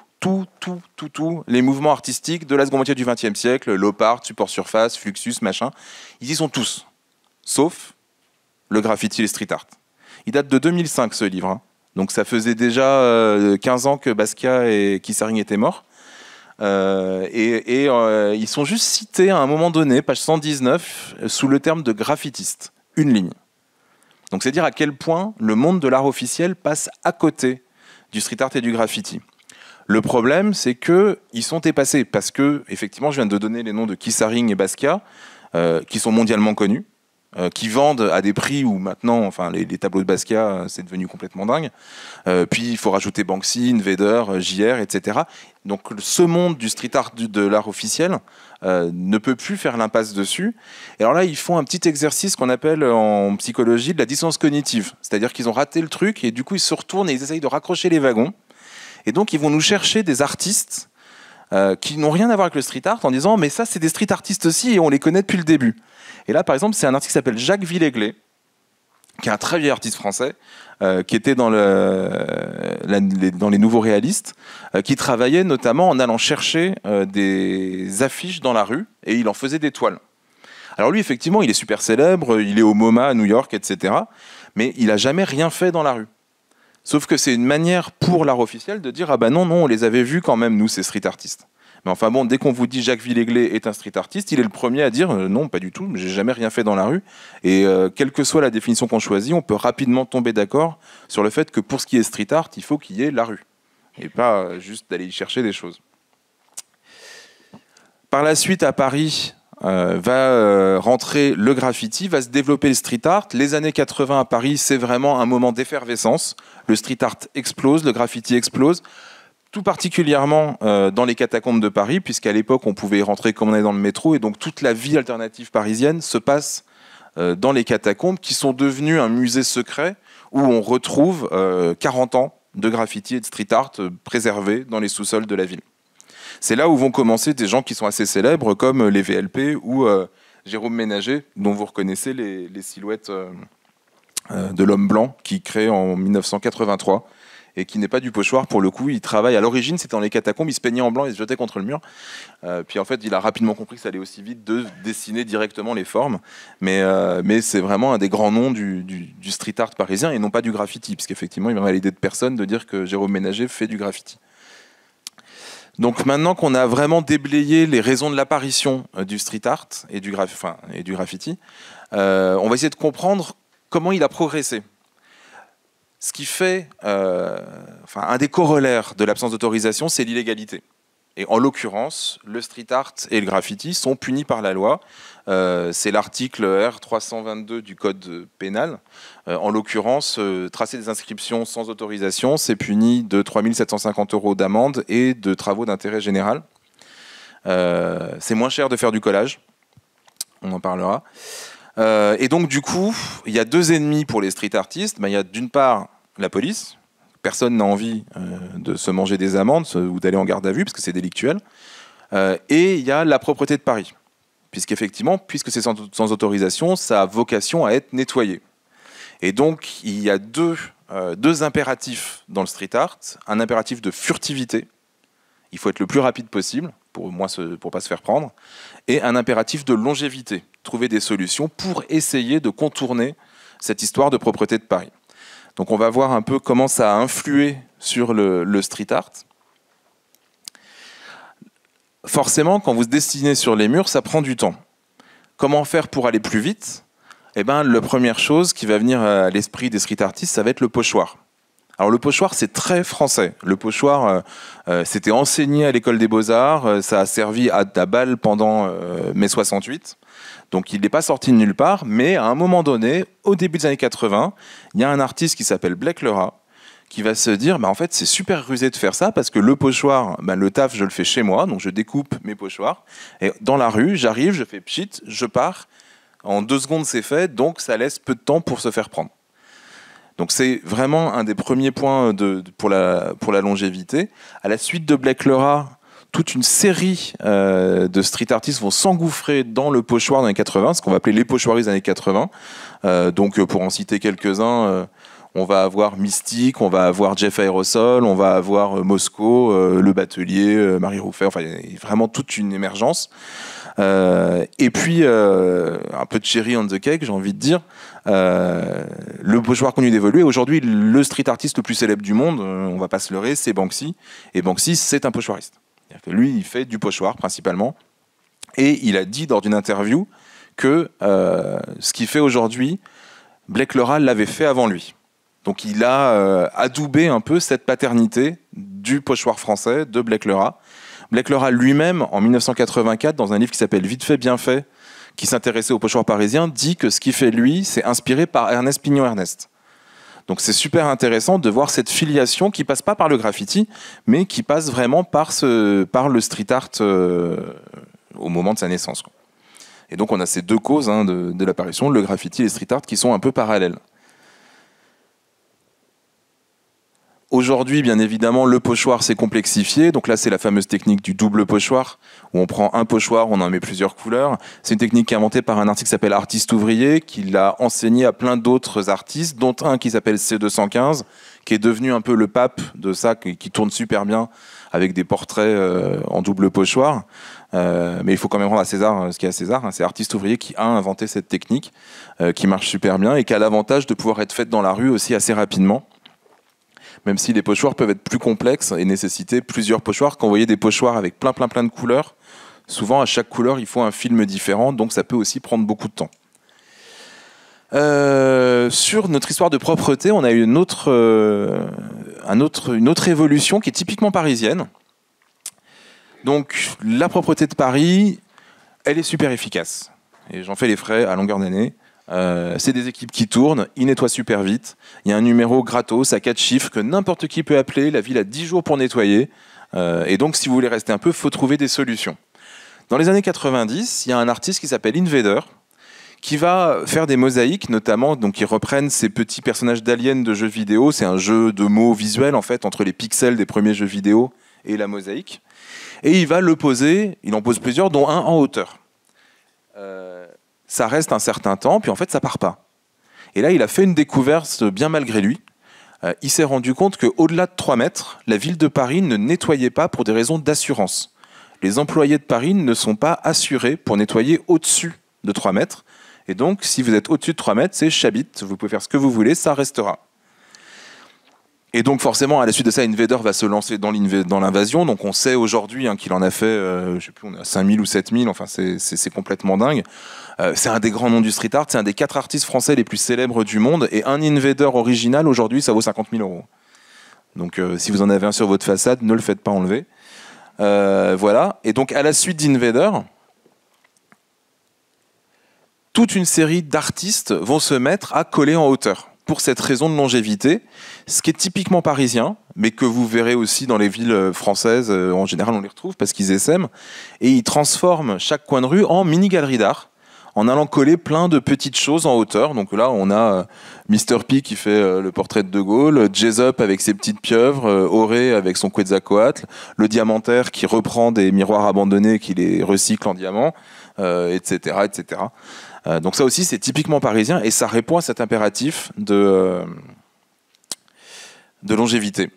les mouvements artistiques de la seconde moitié du XXe siècle, l'op-art, support surface, fluxus, machin. Ils y sont tous, sauf le graffiti et le street art. Il date de 2005 ce livre, hein. Donc ça faisait déjà 15 ans que Basquiat et Kissaring étaient morts. Ils sont juste cités à un moment donné, page 119, sous le terme de graffitiste. Une ligne. Donc c'est dire à quel point le monde de l'art officiel passe à côté du street art et du graffiti. Le problème, c'est qu'ils sont dépassés parce que, effectivement, je viens de donner les noms de Kissaring et Basquiat, qui sont mondialement connus, qui vendent à des prix où maintenant, enfin, les tableaux de Basquiat, c'est devenu complètement dingue. Puis il faut rajouter Banksy, Invader, JR, etc. Donc ce monde du street art, de l'art officiel, ne peut plus faire l'impasse dessus. Et alors là, ils font un petit exercice qu'on appelle en psychologie de la dissonance cognitive. C'est-à-dire qu'ils ont raté le truc et du coup, ils se retournent et ils essayent de raccrocher les wagons. Et donc, ils vont nous chercher des artistes qui n'ont rien à voir avec le street art en disant « mais ça, c'est des street artistes aussi et on les connaît depuis le début ». Et là, par exemple, c'est un artiste qui s'appelle Jacques Villéglet, qui est un très vieil artiste français, qui était dans les nouveaux réalistes, qui travaillait notamment en allant chercher des affiches dans la rue, et il en faisait des toiles. Alors lui, effectivement, il est super célèbre, il est au MoMA à New York, etc. Mais il n'a jamais rien fait dans la rue. Sauf que c'est une manière pour l'art officiel de dire « ah ben non, on les avait vus quand même, nous, ces street artistes ». Mais enfin bon, dès qu'on vous dit Jacques Villéglet est un street artiste, il est le premier à dire non, pas du tout, j'ai jamais rien fait dans la rue. Et quelle que soit la définition qu'on choisit, on peut rapidement tomber d'accord sur le fait que pour ce qui est street art, il faut qu'il y ait la rue. Et pas juste d'aller y chercher des choses. Par la suite, à Paris, va rentrer le graffiti, va se développer le street art. Les années 80 à Paris, c'est vraiment un moment d'effervescence. Le street art explose, le graffiti explose. Tout particulièrement dans les catacombes de Paris, puisqu'à l'époque, on pouvait y rentrer comme on est dans le métro, et donc toute la vie alternative parisienne se passe dans les catacombes, qui sont devenues un musée secret, où on retrouve 40 ans de graffiti et de street art préservés dans les sous-sols de la ville. C'est là où vont commencer des gens qui sont assez célèbres, comme les VLP ou Jérôme Ménager, dont vous reconnaissez les silhouettes de l'homme blanc, qui crée en 1983, et qui n'est pas du pochoir pour le coup. Il travaille, à l'origine c'était dans les catacombes, il se peignait en blanc, il se jetait contre le mur. Puis en fait il a rapidement compris que ça allait aussi vite de dessiner directement les formes. Mais c'est vraiment un des grands noms du street art parisien et non pas du graffiti, parce qu'effectivement il va à l'idée de personne de dire que Jérôme Ménager fait du graffiti. Donc maintenant qu'on a vraiment déblayé les raisons de l'apparition du street art et du graffiti, on va essayer de comprendre comment il a progressé. Ce qui fait, un des corollaires de l'absence d'autorisation, c'est l'illégalité. Et en l'occurrence, le street art et le graffiti sont punis par la loi. C'est l'article R322 du code pénal. En l'occurrence, tracer des inscriptions sans autorisation, c'est puni de 3 750 € d'amende et de travaux d'intérêt général. C'est moins cher de faire du collage. On en parlera. Et donc, du coup, il y a deux ennemis pour les street artistes. Il y a d'une part la police. Personne n'a envie de se manger des amendes ou d'aller en garde à vue parce que c'est délictuel. Et il y a la propreté de Paris. Puisqu'effectivement, puisque c'est sans autorisation, ça a vocation à être nettoyé. Et donc, il y a deux impératifs dans le street art. Un impératif de furtivité. Il faut être le plus rapide possible pour pas se faire prendre. Et un impératif de longévité. Trouver des solutions pour essayer de contourner cette histoire de propreté de Paris. Donc on va voir un peu comment ça a influé sur le street art. Forcément, quand vous dessinez sur les murs, ça prend du temps. Comment faire pour aller plus vite ? La première chose qui va venir à l'esprit des street artistes, ça va être le pochoir. Alors le pochoir, c'est très français. Le pochoir, c'était enseigné à l'école des beaux-arts, ça a servi à balle pendant mai 68. Donc il n'est pas sorti de nulle part, mais à un moment donné, au début des années 80, il y a un artiste qui s'appelle Blake Lerat, qui va se dire, en fait, c'est super rusé de faire ça parce que le pochoir, le taf, je le fais chez moi, donc je découpe mes pochoirs. Et dans la rue, j'arrive, je fais pchit, je pars. En 2 secondes, c'est fait, donc ça laisse peu de temps pour se faire prendre. Donc c'est vraiment un des premiers points pour la longévité. À la suite de Blake Lerat, toute une série de street artists vont s'engouffrer dans le pochoir dans les 80, ce qu'on va appeler les pochoiristes des années 80. Donc pour en citer quelques-uns, on va avoir Mystique, on va avoir Jeff Aerosol, on va avoir Mosco, Le Batelier, Marie Rouffet, enfin il y a vraiment toute une émergence. Et puis un peu de cherry on the cake, j'ai envie de dire. Le pochoir continue d'évoluer. Aujourd'hui, le street artiste le plus célèbre du monde, on va pas se leurrer, c'est Banksy. Et Banksy, c'est un pochoiriste. C'est-à-dire que lui, il fait du pochoir principalement. Et il a dit lors d'une interview que ce qu'il fait aujourd'hui, Blake Lerat l'avait fait avant lui. Donc il a adoubé un peu cette paternité du pochoir français de Blake Lerat. Blake Lerat lui-même, en 1984, dans un livre qui s'appelle Vite fait, bien fait, qui s'intéressait au pochoir parisien, dit que ce qu'il fait lui, c'est inspiré par Ernest Pignon-Ernest. Donc c'est super intéressant de voir cette filiation qui passe pas par le graffiti, mais qui passe vraiment par le street art au moment de sa naissance. Et donc on a ces 2 causes de l'apparition, le graffiti et le street art, qui sont un peu parallèles. Aujourd'hui, bien évidemment, le pochoir s'est complexifié. Donc là, c'est la fameuse technique du double pochoir, où on prend un pochoir, on en met plusieurs couleurs. C'est une technique qui est inventée par un artiste qui s'appelle Artiste Ouvrier, qui l'a enseigné à plein d'autres artistes, dont un qui s'appelle C215, qui est devenu un peu le pape de ça, qui tourne super bien, avec des portraits en double pochoir. Mais il faut quand même rendre à César ce qu'il y a à César. C'est Artiste Ouvrier qui a inventé cette technique, qui marche super bien, et qui a l'avantage de pouvoir être faite dans la rue aussi assez rapidement. Même si les pochoirs peuvent être plus complexes et nécessiter plusieurs pochoirs. Quand vous voyez des pochoirs avec plein de couleurs, souvent à chaque couleur il faut un film différent, donc ça peut aussi prendre beaucoup de temps. Sur notre histoire de propreté, on a eu une autre évolution qui est typiquement parisienne. Donc la propreté de Paris, elle est super efficace. Et j'en fais les frais à longueur d'année. C'est des équipes qui tournent, ils nettoient super vite. Il y a un numéro gratos à 4 chiffres que n'importe qui peut appeler. La ville a 10 jours pour nettoyer. Et donc, si vous voulez rester un peu, il faut trouver des solutions. Dans les années 90, il y a un artiste qui s'appelle Invader qui va faire des mosaïques, notamment, donc qui reprennent ces petits personnages d'aliens de jeux vidéo. C'est un jeu de mots visuels, en fait, entre les pixels des premiers jeux vidéo et la mosaïque. Et il va le poser, il en pose plusieurs, dont un en hauteur. Ça reste un certain temps, puis en fait, ça part pas. Et là, il a fait une découverte bien malgré lui. Il s'est rendu compte qu'au-delà de 3 mètres, la ville de Paris ne nettoyait pas pour des raisons d'assurance. Les employés de Paris ne sont pas assurés pour nettoyer au-dessus de 3 mètres. Et donc, si vous êtes au-dessus de 3 mètres, c'est chabit. Vous pouvez faire ce que vous voulez, ça restera. Et donc forcément, à la suite de ça, Invader va se lancer dans l'invasion. Donc on sait aujourd'hui qu'il en a fait, je sais plus, on est à 5000 ou 7000, enfin c'est complètement dingue. C'est un des grands noms du street art, c'est un des 4 artistes français les plus célèbres du monde. Et un Invader original, aujourd'hui, ça vaut 50 000 €. Donc si vous en avez un sur votre façade, ne le faites pas enlever. Voilà. Et donc à la suite d'Invader, toute une série d'artistes vont se mettre à coller en hauteur. Pour cette raison de longévité, ce qui est typiquement parisien, mais que vous verrez aussi dans les villes françaises, en général on les retrouve parce qu'ils essaiment, et ils transforment chaque coin de rue en mini-galerie d'art, en allant coller plein de petites choses en hauteur. Donc là on a Mr. P qui fait le portrait de De Gaulle, J-Up avec ses petites pieuvres, Auré avec son Quetzalcoatl, le diamantaire qui reprend des miroirs abandonnés, qui les recycle en diamant, etc., etc. Donc ça aussi, c'est typiquement parisien et ça répond à cet impératif de longévité.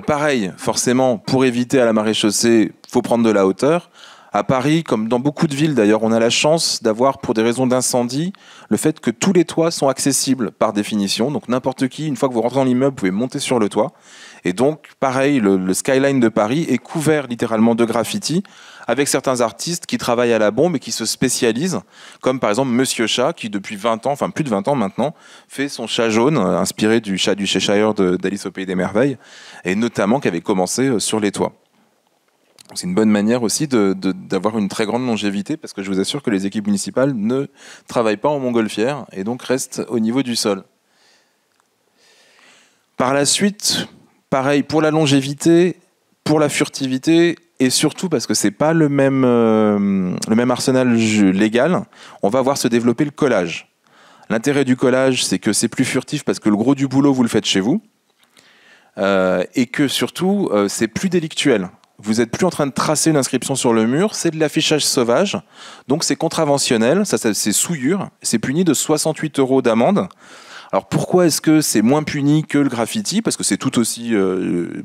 Pareil, forcément, pour éviter à la maréchaussée, il faut prendre de la hauteur. À Paris, comme dans beaucoup de villes d'ailleurs, on a la chance d'avoir, pour des raisons d'incendie, le fait que tous les toits sont accessibles par définition. Donc n'importe qui, une fois que vous rentrez dans l'immeuble, vous pouvez monter sur le toit. Et donc, pareil, le skyline de Paris est couvert littéralement de graffiti, avec certains artistes qui travaillent à la bombe et qui se spécialisent, comme par exemple Monsieur Chat, qui depuis 20 ans, enfin plus de 20 ans maintenant, fait son chat jaune, inspiré du chat du Cheshire d'Alice au Pays des Merveilles, et notamment qui avait commencé sur les toits. C'est une bonne manière aussi d'avoir une très grande longévité, parce que je vous assure que les équipes municipales ne travaillent pas en montgolfière, et donc restent au niveau du sol. Par la suite, pareil, pour la longévité, pour la furtivité, et surtout parce que c'est pas le même arsenal légal, on va voir se développer le collage. L'intérêt du collage, c'est que c'est plus furtif parce que le gros du boulot, vous le faites chez vous, et que surtout, c'est plus délictuel. Vous n'êtes plus en train de tracer une inscription sur le mur, c'est de l'affichage sauvage, donc c'est contraventionnel, ça c'est souillure, c'est puni de 68 € d'amende. Alors pourquoi est-ce que c'est moins puni que le graffiti? Parce que c'est tout aussi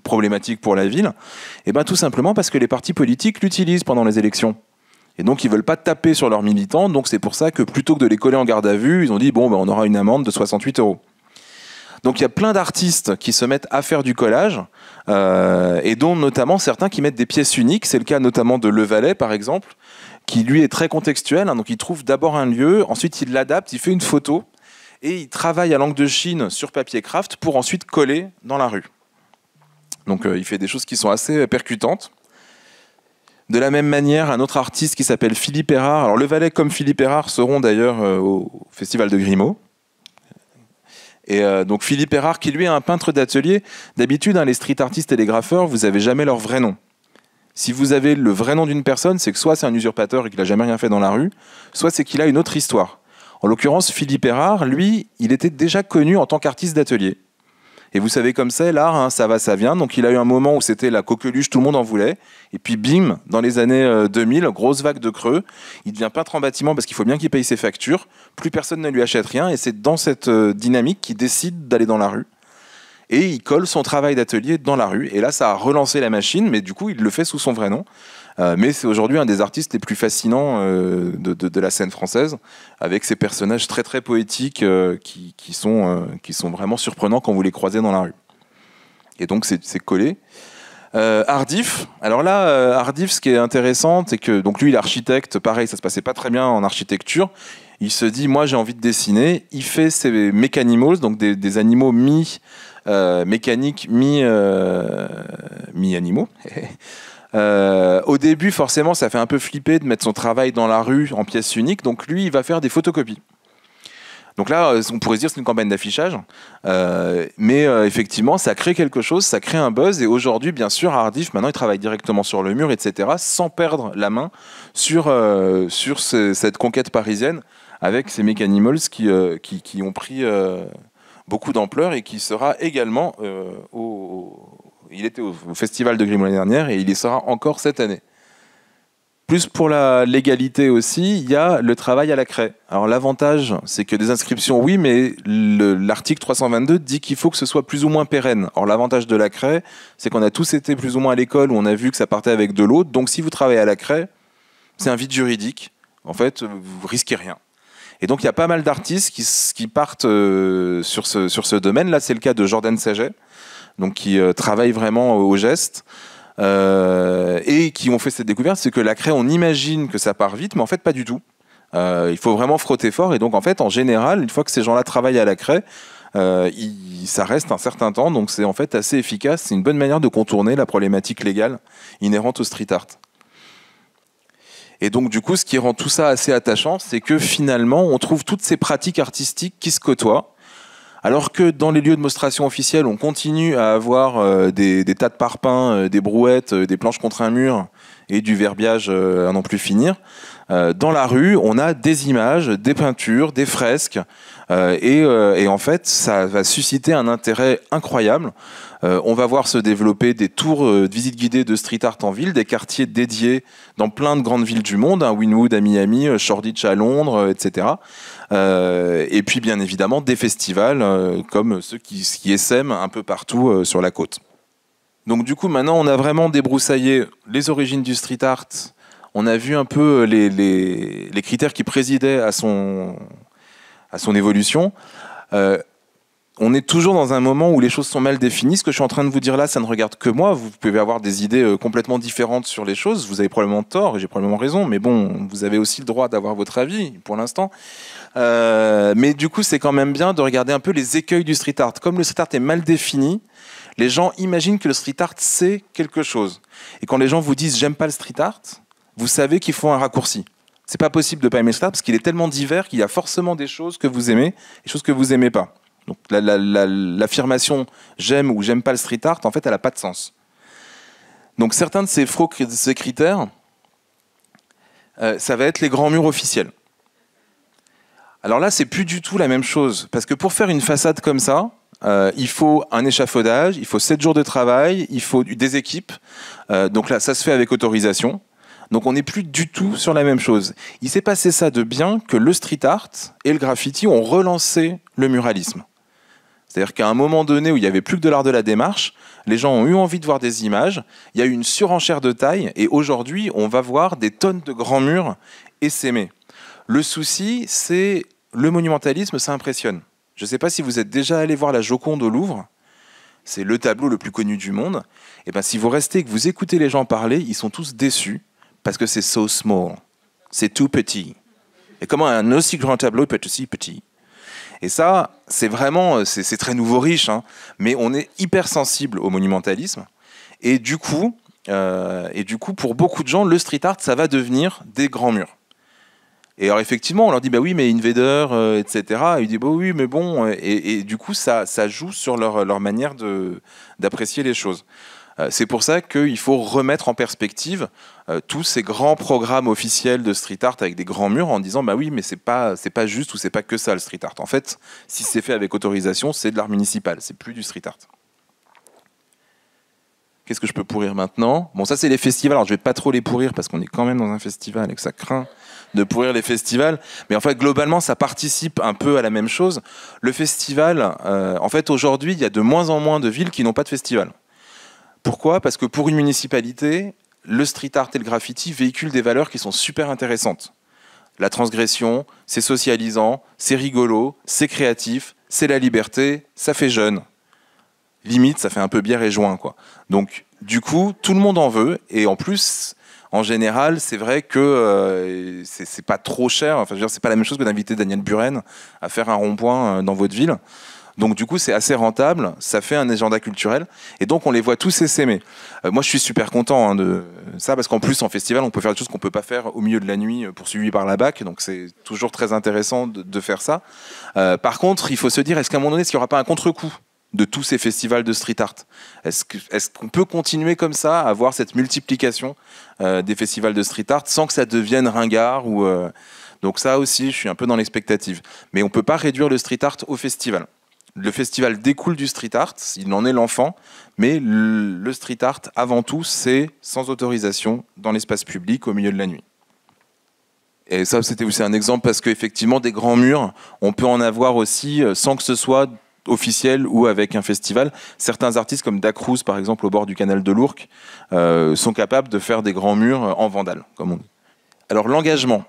problématique pour la ville. Et bien tout simplement parce que les partis politiques l'utilisent pendant les élections. Et donc ils ne veulent pas taper sur leurs militants, donc c'est pour ça que plutôt que de les coller en garde à vue, ils ont dit bon, ben, on aura une amende de 68 €. Donc il y a plein d'artistes qui se mettent à faire du collage, et dont notamment certains qui mettent des pièces uniques. C'est le cas notamment de Le Valais, par exemple, qui lui est très contextuel. Hein, donc il trouve d'abord un lieu, ensuite il l'adapte, il fait une photo, et il travaille à l'encre de Chine sur papier craft pour ensuite coller dans la rue. Donc il fait des choses qui sont assez percutantes. De la même manière, un autre artiste qui s'appelle Philippe Erard. Alors Le Valais comme Philippe Erard seront d'ailleurs au Festival de Grimaud. Et donc Philippe Erard, qui lui est un peintre d'atelier. D'habitude, hein, les street artistes et les graffeurs, vous n'avez jamais leur vrai nom. Si vous avez le vrai nom d'une personne, c'est que soit c'est un usurpateur et qu'il n'a jamais rien fait dans la rue, soit c'est qu'il a une autre histoire. En l'occurrence, Philippe Erard, lui, il était déjà connu en tant qu'artiste d'atelier. Et vous savez comme c'est, l'art, hein, ça va, ça vient. Donc il a eu un moment où c'était la coqueluche, tout le monde en voulait. Et puis bim, dans les années 2000, grosse vague de creux. Il devient peintre en bâtiment parce qu'il faut bien qu'il paye ses factures. Plus personne ne lui achète rien. Et c'est dans cette dynamique qu'il décide d'aller dans la rue. Et il colle son travail d'atelier dans la rue. Et là, ça a relancé la machine, mais du coup, il le fait sous son vrai nom. Mais c'est aujourd'hui un des artistes les plus fascinants de la scène française, avec ces personnages très très poétiques qui sont vraiment surprenants quand vous les croisez dans la rue. Et donc c'est collé. Hardif. Alors là, Hardif, ce qui est intéressant, c'est que donc lui, il est architecte. Pareil, ça se passait pas très bien en architecture. Il se dit, moi, j'ai envie de dessiner. Il fait ses Mechanimals, donc des animaux mi-mécaniques, mi-animaux. Au début, forcément, ça fait un peu flipper de mettre son travail dans la rue en pièces uniques. Donc lui, il va faire des photocopies. Donc là, on pourrait se dire que c'est une campagne d'affichage. Mais effectivement, ça crée quelque chose, ça crée un buzz. Et aujourd'hui, bien sûr, Hardif, maintenant, il travaille directement sur le mur, etc., sans perdre la main sur cette conquête parisienne avec ces Mechanimals qui ont pris beaucoup d'ampleur et qui sera également il était au Festival de Grimaud l'année dernière et il y sera encore cette année. Plus pour la légalité aussi, il y a le travail à la craie. Alors l'avantage, c'est que des inscriptions, oui, mais l'article 322 dit qu'il faut que ce soit plus ou moins pérenne. Alors l'avantage de la craie, c'est qu'on a tous été plus ou moins à l'école où on a vu que ça partait avec de l'eau. Donc si vous travaillez à la craie, c'est un vide juridique. En fait, vous risquez rien. Et donc il y a pas mal d'artistes qui partent sur ce domaine. Là, c'est le cas de Jordan Saget, donc qui travaillent vraiment au geste. Et qui ont fait cette découverte, c'est que la craie, on imagine que ça part vite, mais en fait pas du tout. Il faut vraiment frotter fort, et donc en fait, en général, une fois que ces gens-là travaillent à la craie, ça reste un certain temps, donc c'est en fait assez efficace. C'est une bonne manière de contourner la problématique légale inhérente au street art. Et donc du coup, ce qui rend tout ça assez attachant, c'est que finalement, on trouve toutes ces pratiques artistiques qui se côtoient. Alors que dans les lieux de monstration officiels, on continue à avoir des tas de parpaings, des brouettes, des planches contre un mur et du verbiage à n'en plus finir. Dans la rue, on a des images, des peintures, des fresques. Et en fait, ça va susciter un intérêt incroyable. On va voir se développer des tours de visite guidée de street art en ville, des quartiers dédiés dans plein de grandes villes du monde, hein, Wynwood à Miami, Shoreditch à Londres, etc. Et puis bien évidemment des festivals comme ceux qui essaiment un peu partout sur la côte. Donc du coup maintenant on a vraiment débroussaillé les origines du street art, on a vu un peu les critères qui présidaient à son évolution. On est toujours dans un moment où les choses sont mal définies. Ce que je suis en train de vous dire là, ça ne regarde que moi. Vous pouvez avoir des idées complètement différentes sur les choses. Vous avez probablement tort et j'ai probablement raison. Mais bon, vous avez aussi le droit d'avoir votre avis pour l'instant. Mais du coup, c'est quand même bien de regarder un peu les écueils du street art. Comme le street art est mal défini, les gens imaginent que le street art, c'est quelque chose. Et quand les gens vous disent « j'aime pas le street art », vous savez qu'ils font un raccourci. C'est pas possible de pas aimer le street art parce qu'il est tellement divers qu'il y a forcément des choses que vous aimez et des choses que vous aimez pas. Donc l'affirmation j'aime ou j'aime pas le street art, en fait, elle n'a pas de sens. Donc certains de ces critères, ça va être les grands murs officiels. Alors là, c'est plus du tout la même chose, parce que pour faire une façade comme ça, il faut un échafaudage, il faut 7 jours de travail, il faut des équipes. Donc là, ça se fait avec autorisation. Donc on n'est plus du tout sur la même chose. Il s'est passé ça de bien que le street art et le graffiti ont relancé le muralisme. C'est-à-dire qu'à un moment donné où il n'y avait plus que de l'art de la démarche, les gens ont eu envie de voir des images, il y a eu une surenchère de taille, et aujourd'hui, on va voir des tonnes de grands murs essaimés. Le souci, c'est le monumentalisme, ça impressionne. Je ne sais pas si vous êtes déjà allé voir la Joconde au Louvre, c'est le tableau le plus connu du monde. Et ben, si vous restez et que vous écoutez les gens parler, ils sont tous déçus, parce que c'est so small, c'est tout petit. Et comment un aussi grand tableau peut être aussi petit? Et ça, c'est vraiment, c'est très nouveau riche, hein, mais on est hyper sensible au monumentalisme. Et du coup, pour beaucoup de gens, le street art, ça va devenir des grands murs. Et alors effectivement, on leur dit, bah oui, mais Invader, etc. Et ils disent, bah oui, mais bon. Et du coup, ça joue sur leur manière d'apprécier les choses. C'est pour ça qu'il faut remettre en perspective tous ces grands programmes officiels de street art avec des grands murs en disant bah oui, mais c'est pas juste ou c'est pas que ça le street art. En fait, si c'est fait avec autorisation, c'est de l'art municipal, c'est plus du street art. Qu'est-ce que je peux pourrir maintenant? Bon, ça c'est les festivals. Alors je vais pas trop les pourrir parce qu'on est quand même dans un festival et que ça craint de pourrir les festivals. Mais en fait, globalement, ça participe un peu à la même chose. Le festival, en fait, aujourd'hui, il y a de moins en moins de villes qui n'ont pas de festival. Pourquoi? Parce que pour une municipalité, le street art et le graffiti véhiculent des valeurs qui sont super intéressantes. La transgression, c'est socialisant, c'est rigolo, c'est créatif, c'est la liberté, ça fait jeune. Limite, ça fait un peu bière et joint, quoi. Donc, du coup, tout le monde en veut. Et en plus, en général, c'est vrai que c'est pas trop cher. Enfin, je veux dire, c'est pas la même chose que d'inviter Daniel Buren à faire un rond-point dans votre ville. Donc du coup, c'est assez rentable, ça fait un agenda culturel, et donc on les voit tous s'aimer. Moi, je suis super content de ça, parce qu'en plus, en festival, on peut faire des choses qu'on ne peut pas faire au milieu de la nuit, poursuivi par la BAC, donc c'est toujours très intéressant de faire ça. Par contre, il faut se dire, est-ce qu'à un moment donné, est-ce qu'il n'y aura pas un contre-coup de tous ces festivals de street art? Est-ce qu'on peut continuer comme ça, à avoir cette multiplication des festivals de street art, sans que ça devienne ringard ou, Donc ça aussi, je suis un peu dans l'expectative. Mais on ne peut pas réduire le street art au festival. Le festival découle du street art, il en est l'enfant, mais le street art, avant tout, c'est sans autorisation dans l'espace public au milieu de la nuit. Et ça, c'était aussi un exemple parce qu'effectivement, des grands murs, on peut en avoir aussi sans que ce soit officiel ou avec un festival. Certains artistes comme Dacruz, par exemple, au bord du canal de l'Ourcq, sont capables de faire des grands murs en vandale, comme on dit. Alors, l'engagement.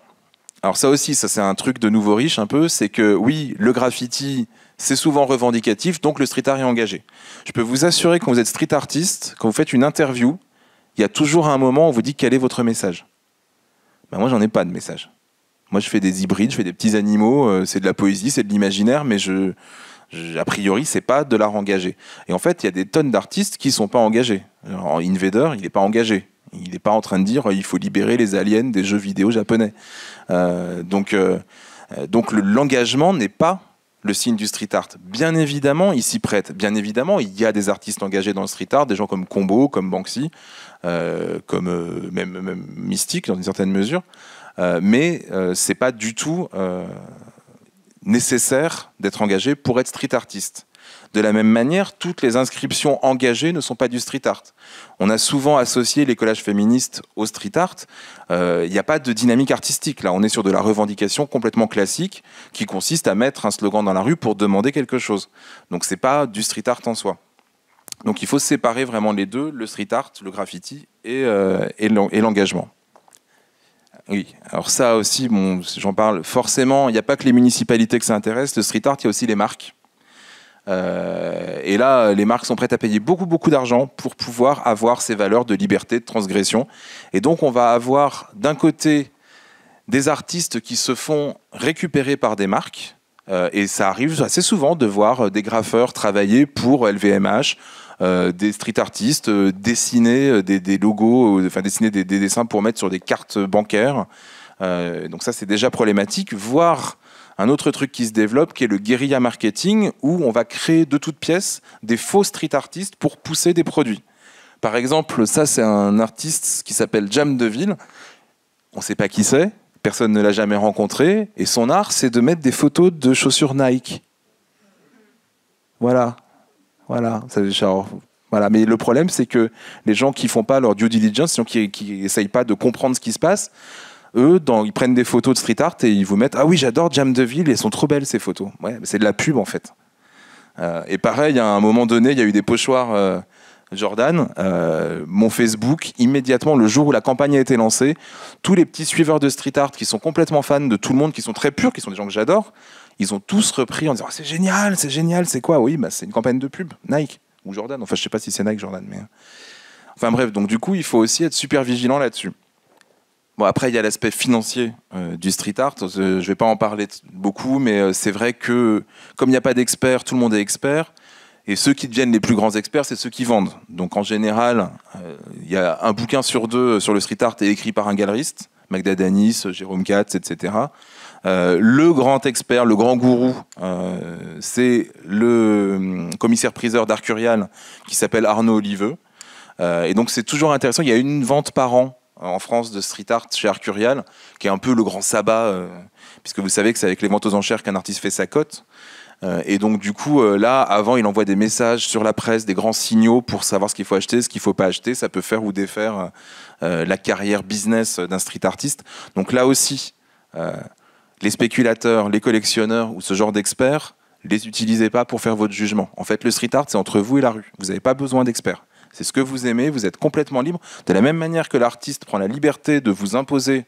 Alors ça aussi, ça c'est un truc de nouveau riche un peu, c'est que oui, le graffiti, c'est souvent revendicatif, donc le street art est engagé. Je peux vous assurer que quand vous êtes street artiste, quand vous faites une interview, il y a toujours un moment où on vous dit quel est votre message. Ben moi, j'en ai pas de message. Moi, je fais des hybrides, je fais des petits animaux, c'est de la poésie, c'est de l'imaginaire, mais a priori, c'est pas de l'art engagé. Et en fait, il y a des tonnes d'artistes qui sont pas engagés. Alors, Invader, il est pas engagé. Il n'est pas en train de dire il faut libérer les aliens des jeux vidéo japonais. Donc l'engagement n'est pas le signe du street art. Bien évidemment, il s'y prête. Bien évidemment, il y a des artistes engagés dans le street art, des gens comme Combo, comme Banksy, comme même Mystique dans une certaine mesure. Mais c'est pas du tout nécessaire d'être engagé pour être street artiste. De la même manière, toutes les inscriptions engagées ne sont pas du street art. On a souvent associé les collages féministes au street art. Il n'y a pas de dynamique artistique. Là, on est sur de la revendication complètement classique qui consiste à mettre un slogan dans la rue pour demander quelque chose. Donc, ce n'est pas du street art en soi. Donc, il faut séparer vraiment les deux, le street art, le graffiti et l'engagement. Oui, alors ça aussi, bon, j'en parle forcément. Il n'y a pas que les municipalités que ça intéresse. Le street art, il y a aussi les marques. Et là, les marques sont prêtes à payer beaucoup d'argent pour pouvoir avoir ces valeurs de liberté, de transgression. Et donc, on va avoir d'un côté des artistes qui se font récupérer par des marques. Et ça arrive assez souvent de voir des graffeurs travailler pour LVMH, des street artistes dessiner des logos, enfin dessiner des dessins pour mettre sur des cartes bancaires. Donc ça, c'est déjà problématique. Voir un autre truc qui se développe, qui est le guérilla marketing, où on va créer de toutes pièces des faux street artistes pour pousser des produits. Par exemple, ça, c'est un artiste qui s'appelle Jam Deville. On ne sait pas qui c'est, personne ne l'a jamais rencontré, et son art, c'est de mettre des photos de chaussures Nike. Voilà. Voilà. Mais le problème, c'est que les gens qui font pas leur due diligence, qui essayent pas de comprendre ce qui se passe, eux, ils prennent des photos de street art et ils vous mettent « Ah oui, j'adore Jam Deville, elles sont trop belles ces photos. » Ouais, c'est de la pub en fait. Et pareil, à un moment donné, il y a eu des pochoirs Jordan. Mon Facebook, immédiatement, le jour où la campagne a été lancée, tous les petits suiveurs de street art qui sont complètement fans de tout le monde, qui sont très purs, qui sont des gens que j'adore, ils ont tous repris en disant « C'est génial, c'est quoi ?» Oui, c'est une campagne de pub, Nike ou Jordan. Enfin, je sais pas si c'est Nike, Jordan, mais... Enfin bref, donc du coup, il faut aussi être super vigilant là-dessus. Bon, après, il y a l'aspect financier du street art. Je ne vais pas en parler beaucoup, mais c'est vrai que comme il n'y a pas d'experts, tout le monde est expert. Et ceux qui deviennent les plus grands experts, c'est ceux qui vendent. Donc en général, il y a un bouquin sur 2 sur le street art est écrit par un galeriste, Magda Danis, Jérôme Katz, etc. Le grand expert, le grand gourou, c'est le commissaire-priseur d'Arcurial qui s'appelle Arnaud Oliveux. Et donc c'est toujours intéressant. Il y a une vente par an en France de street art chez Arcurial, qui est un peu le grand sabbat, puisque vous savez que c'est avec les ventes aux enchères qu'un artiste fait sa cote. Et donc du coup, là, avant, il envoie des messages sur la presse, des grands signaux pour savoir ce qu'il faut acheter, ce qu'il ne faut pas acheter. Ça peut faire ou défaire la carrière business d'un street artiste. Donc là aussi, les spéculateurs, les collectionneurs ou ce genre d'experts, les utilisez pas pour faire votre jugement. En fait, le street art, c'est entre vous et la rue. Vous n'avez pas besoin d'experts. C'est ce que vous aimez, vous êtes complètement libre. De la même manière que l'artiste prend la liberté de vous imposer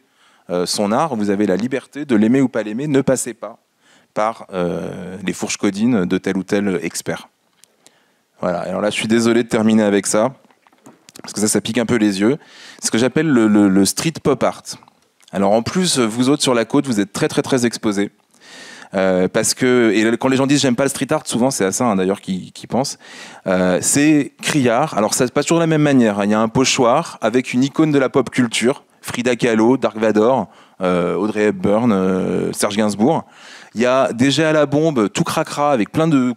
son art, vous avez la liberté de l'aimer ou pas l'aimer. Ne passez pas par les fourches codines de tel ou tel expert. Voilà. Alors là, je suis désolé de terminer avec ça, parce que ça pique un peu les yeux. C'est ce que j'appelle le street pop art. Alors en plus, vous autres sur la côte, vous êtes très très très exposés. Parce que, et quand les gens disent j'aime pas le street art, souvent c'est à ça d'ailleurs qu'ils pensent, c'est criard. Alors ça se passe toujours de la même manière, hein. Il y a un pochoir avec une icône de la pop culture, Frida Kahlo, Dark Vador, Audrey Hepburn, Serge Gainsbourg. Il y a des jets à la bombe, tout cracra, avec plein de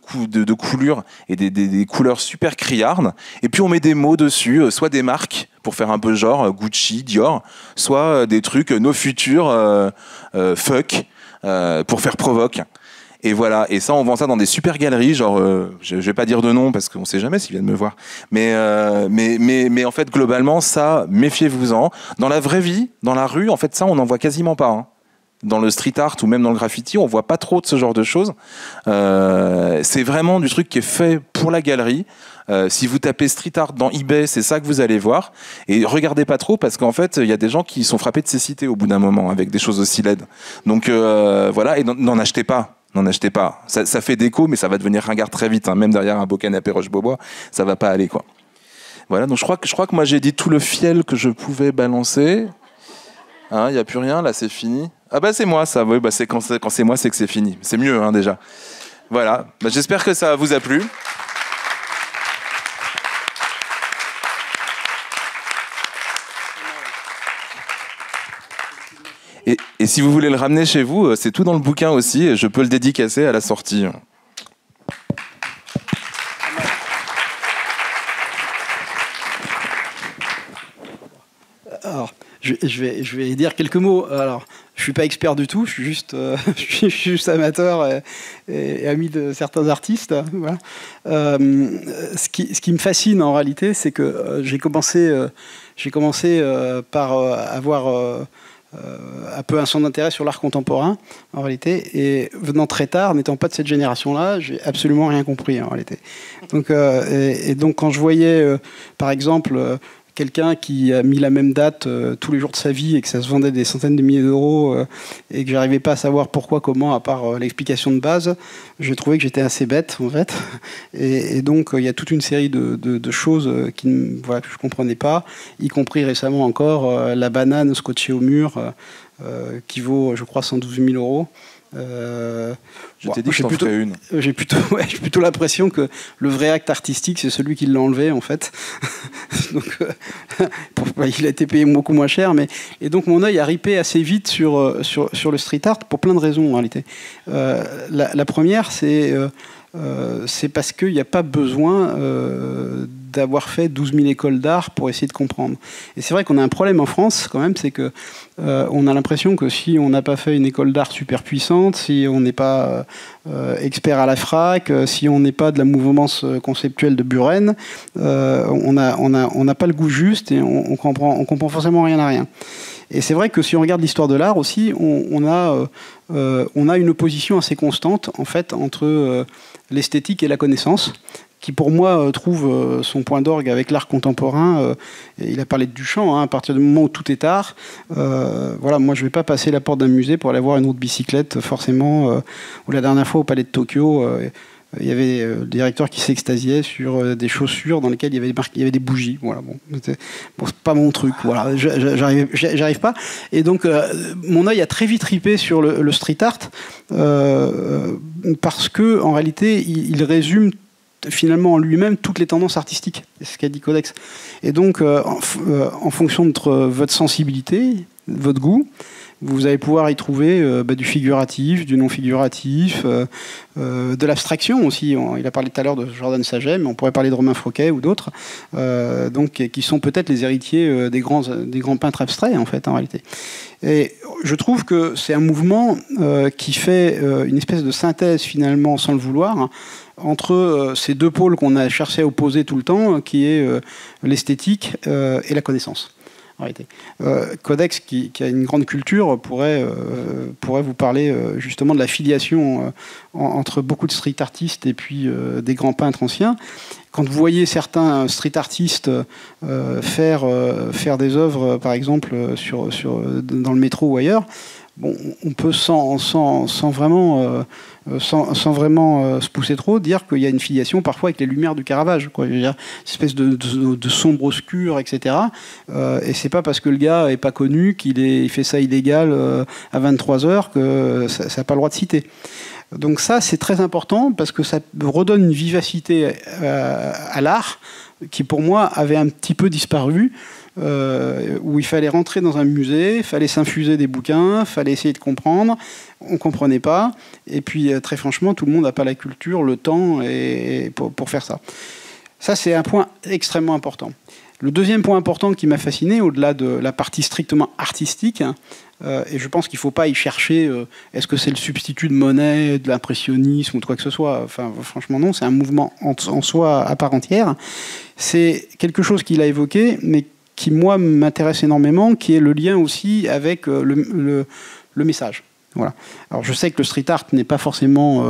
coulures et des couleurs super criardes. Et puis on met des mots dessus, soit des marques pour faire un peu genre Gucci, Dior, soit des trucs No Future, Fuck, pour faire provoque. Et voilà, et ça on vend ça dans des super galeries, genre je vais pas dire de nom parce qu'on sait jamais s'ils viennent me voir, mais en fait globalement ça, méfiez-vous-en. Dans la vraie vie, dans la rue, en fait ça on n'en voit quasiment pas, hein. Dans le street art ou même dans le graffiti, on voit pas trop de ce genre de choses. C'est vraiment du truc qui est fait pour la galerie. Si vous tapez street art dans eBay, c'est ça que vous allez voir. Et regardez pas trop parce qu'en fait, il y a des gens qui sont frappés de cécité au bout d'un moment avec des choses aussi laides. Donc voilà, et n'en achetez pas. N'en achetez pas. Ça fait déco, mais ça va devenir ringard très vite, hein. Même derrière un beau canapé Roche-Beaubois, ça va pas aller, quoi. Voilà, donc je crois que moi j'ai dit tout le fiel que je pouvais balancer. Hein, y a plus rien, là c'est fini. Ah bah c'est moi ça, oui, bah c'est quand c'est moi c'est que c'est fini. C'est mieux, hein, déjà. Voilà, bah, j'espère que ça vous a plu. Et si vous voulez le ramener chez vous, c'est tout dans le bouquin aussi, et je peux le dédicacer à la sortie. Alors, je vais dire quelques mots. Alors, je suis pas expert du tout, je suis juste amateur et ami de certains artistes. Voilà. Ce qui me fascine en réalité, c'est que j'ai commencé par avoir un peu un centre d'intérêt sur l'art contemporain en réalité, et venant très tard, n'étant pas de cette génération-là, j'ai absolument rien compris en réalité. Donc, donc quand je voyais par exemple quelqu'un qui a mis la même date tous les jours de sa vie et que ça se vendait des centaines de milliers d'euros et que j'arrivais pas à savoir pourquoi, comment, à part l'explication de base, j'ai trouvé que j'étais assez bête en fait. Et donc il y a toute une série de choses que je comprenais pas, y compris récemment encore la banane scotchée au mur qui vaut, je crois, 112 000 euros. Je t'ai dit que j'en ferais une. J'ai plutôt l'impression que le vrai acte artistique, c'est celui qui l'a enlevé, en fait. Donc, il a été payé beaucoup moins cher. Et donc, mon œil a ripé assez vite sur le street art pour plein de raisons, en réalité. La première, c'est parce qu'il n'y a pas besoin d'avoir fait 12 000 écoles d'art pour essayer de comprendre. Et c'est vrai qu'on a un problème en France, quand même, c'est que on a l'impression que si on n'a pas fait une école d'art super puissante, si on n'est pas expert à la FRAC, si on n'est pas de la mouvance conceptuelle de Buren, on n'a pas le goût juste et on comprend forcément rien à rien. Et c'est vrai que si on regarde l'histoire de l'art aussi, on a une opposition assez constante, en fait, entre l'esthétique et la connaissance, qui pour moi trouve son point d'orgue avec l'art contemporain. Il a parlé de Duchamp, à partir du moment où tout est art. Voilà, moi je ne vais pas passer la porte d'un musée pour aller voir une route bicyclette, forcément. Ou la dernière fois au Palais de Tokyo, il y avait le directeur qui s'extasiait sur des chaussures dans lesquelles il y avait des bougies. Voilà, c'est pas mon truc. Voilà, j'arrive pas. Et donc, mon œil a très vite ripé sur le street art parce que, en réalité, il résume finalement en lui-même toutes les tendances artistiques. C'est ce qu'a dit Codex. Et donc, en fonction de votre sensibilité, de votre goût, vous allez pouvoir y trouver du figuratif, du non-figuratif, de l'abstraction aussi. Il a parlé tout à l'heure de Jordan Saget, mais on pourrait parler de Romain Froquet ou d'autres, qui sont peut-être les héritiers des grands peintres abstraits, en fait, en réalité. Et je trouve que c'est un mouvement qui fait une espèce de synthèse, finalement, sans le vouloir, entre ces deux pôles qu'on a cherché à opposer tout le temps, qui est l'esthétique et la connaissance. En réalité. Codex, qui a une grande culture, pourrait vous parler justement de la filiation entre beaucoup de street artistes et puis des grands peintres anciens. Quand vous voyez certains street artistes faire des œuvres, par exemple, dans le métro ou ailleurs, bon, on peut sans vraiment se pousser trop, dire qu'il y a une filiation parfois avec les lumières du Caravage, quoi. Je veux dire, une espèce de sombre obscur, etc. Et c'est pas parce que le gars est pas connu qu'il fait ça illégal à 23h que ça n'a pas le droit de citer. Donc ça, c'est très important parce que ça redonne une vivacité à l'art qui, pour moi, avait un petit peu disparu. Où il fallait rentrer dans un musée, il fallait s'infuser des bouquins, il fallait essayer de comprendre, on ne comprenait pas, et puis très franchement, tout le monde n'a pas la culture, le temps pour faire ça. Ça, c'est un point extrêmement important. Le deuxième point important qui m'a fasciné, au-delà de la partie strictement artistique, et je pense qu'il ne faut pas y chercher, est-ce que c'est le substitut de Monet, de l'impressionnisme ou de quoi que ce soit, enfin, franchement non, c'est un mouvement en soi à part entière. C'est quelque chose qu'il a évoqué, mais qui, moi, m'intéresse énormément, qui est le lien aussi avec le message. Voilà. Alors, je sais que le street art n'est pas forcément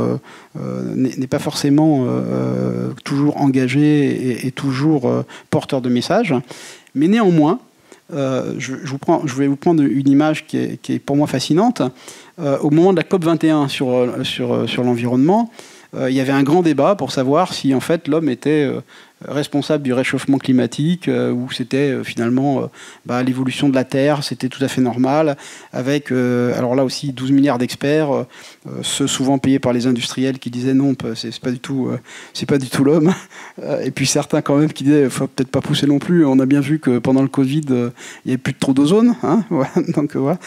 toujours engagé et toujours porteur de message, mais néanmoins, je vais vous prendre une image qui est pour moi fascinante. Au moment de la COP21 sur l'environnement, il y avait un grand débat pour savoir si en fait l'homme était responsable du réchauffement climatique ou c'était finalement l'évolution de la Terre, c'était tout à fait normal, avec alors là aussi 12 milliards d'experts, ceux souvent payés par les industriels qui disaient non, c'est pas du tout l'homme, et puis certains quand même qui disaient faut peut-être pas pousser non plus, on a bien vu que pendant le Covid il y avait plus de trop d'ozone, hein, voilà, donc voilà,